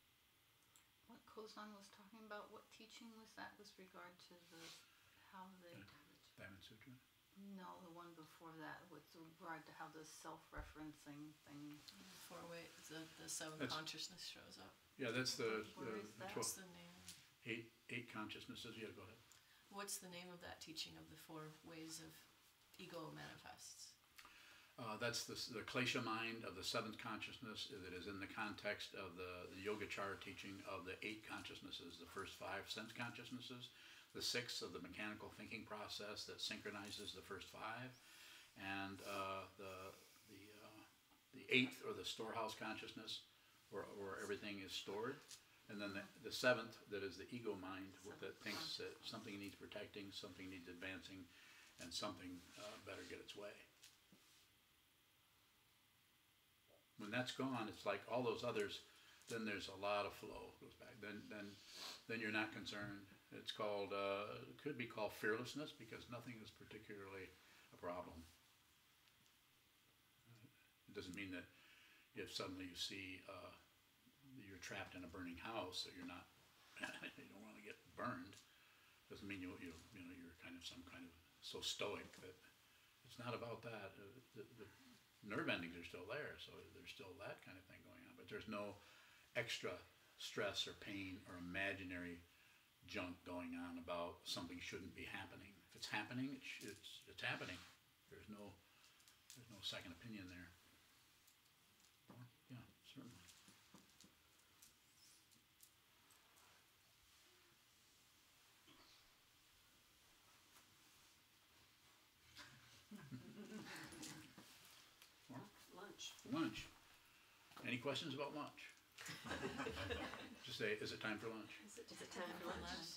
What Kozan was talking about, what teaching was that with regard to how the... Diamond Sutra? No, the one before that, with regard to how the self-referencing thing... Four ways, the seventh consciousness shows up. Yeah, that's the Where is that? What's the name? eight consciousnesses. Yeah, go ahead. What's the name of that teaching of the 4 ways of ego manifests? That's the klesha mind of the 7th consciousness that is in the context of the Yogacara teaching of the 8 consciousnesses, the first 5 sense consciousnesses, the 6th of the mechanical thinking process that synchronizes the first 5, and the 8th or the storehouse consciousness where everything is stored, and then the 7th that is the ego mind that thinks that something needs protecting, something needs advancing, and something better get its way. When that's gone, it's like all those others. Then there's a lot of flow goes back. Then you're not concerned. It's called it could be called fearlessness because nothing is particularly a problem. It doesn't mean that if suddenly you see you're trapped in a burning house that you're not you don't want to get burned. Doesn't mean you're kind of some kind of so stoic that it's not about that. The nerve endings are still there, so there's still that kind of thing going on. But there's no extra stress or pain or imaginary junk going on about something shouldn't be happening. If it's happening, it's happening. There's no second opinion there. Yeah, certainly. lunch. Any questions about lunch? Just say, is it time for lunch? Is it time for lunch?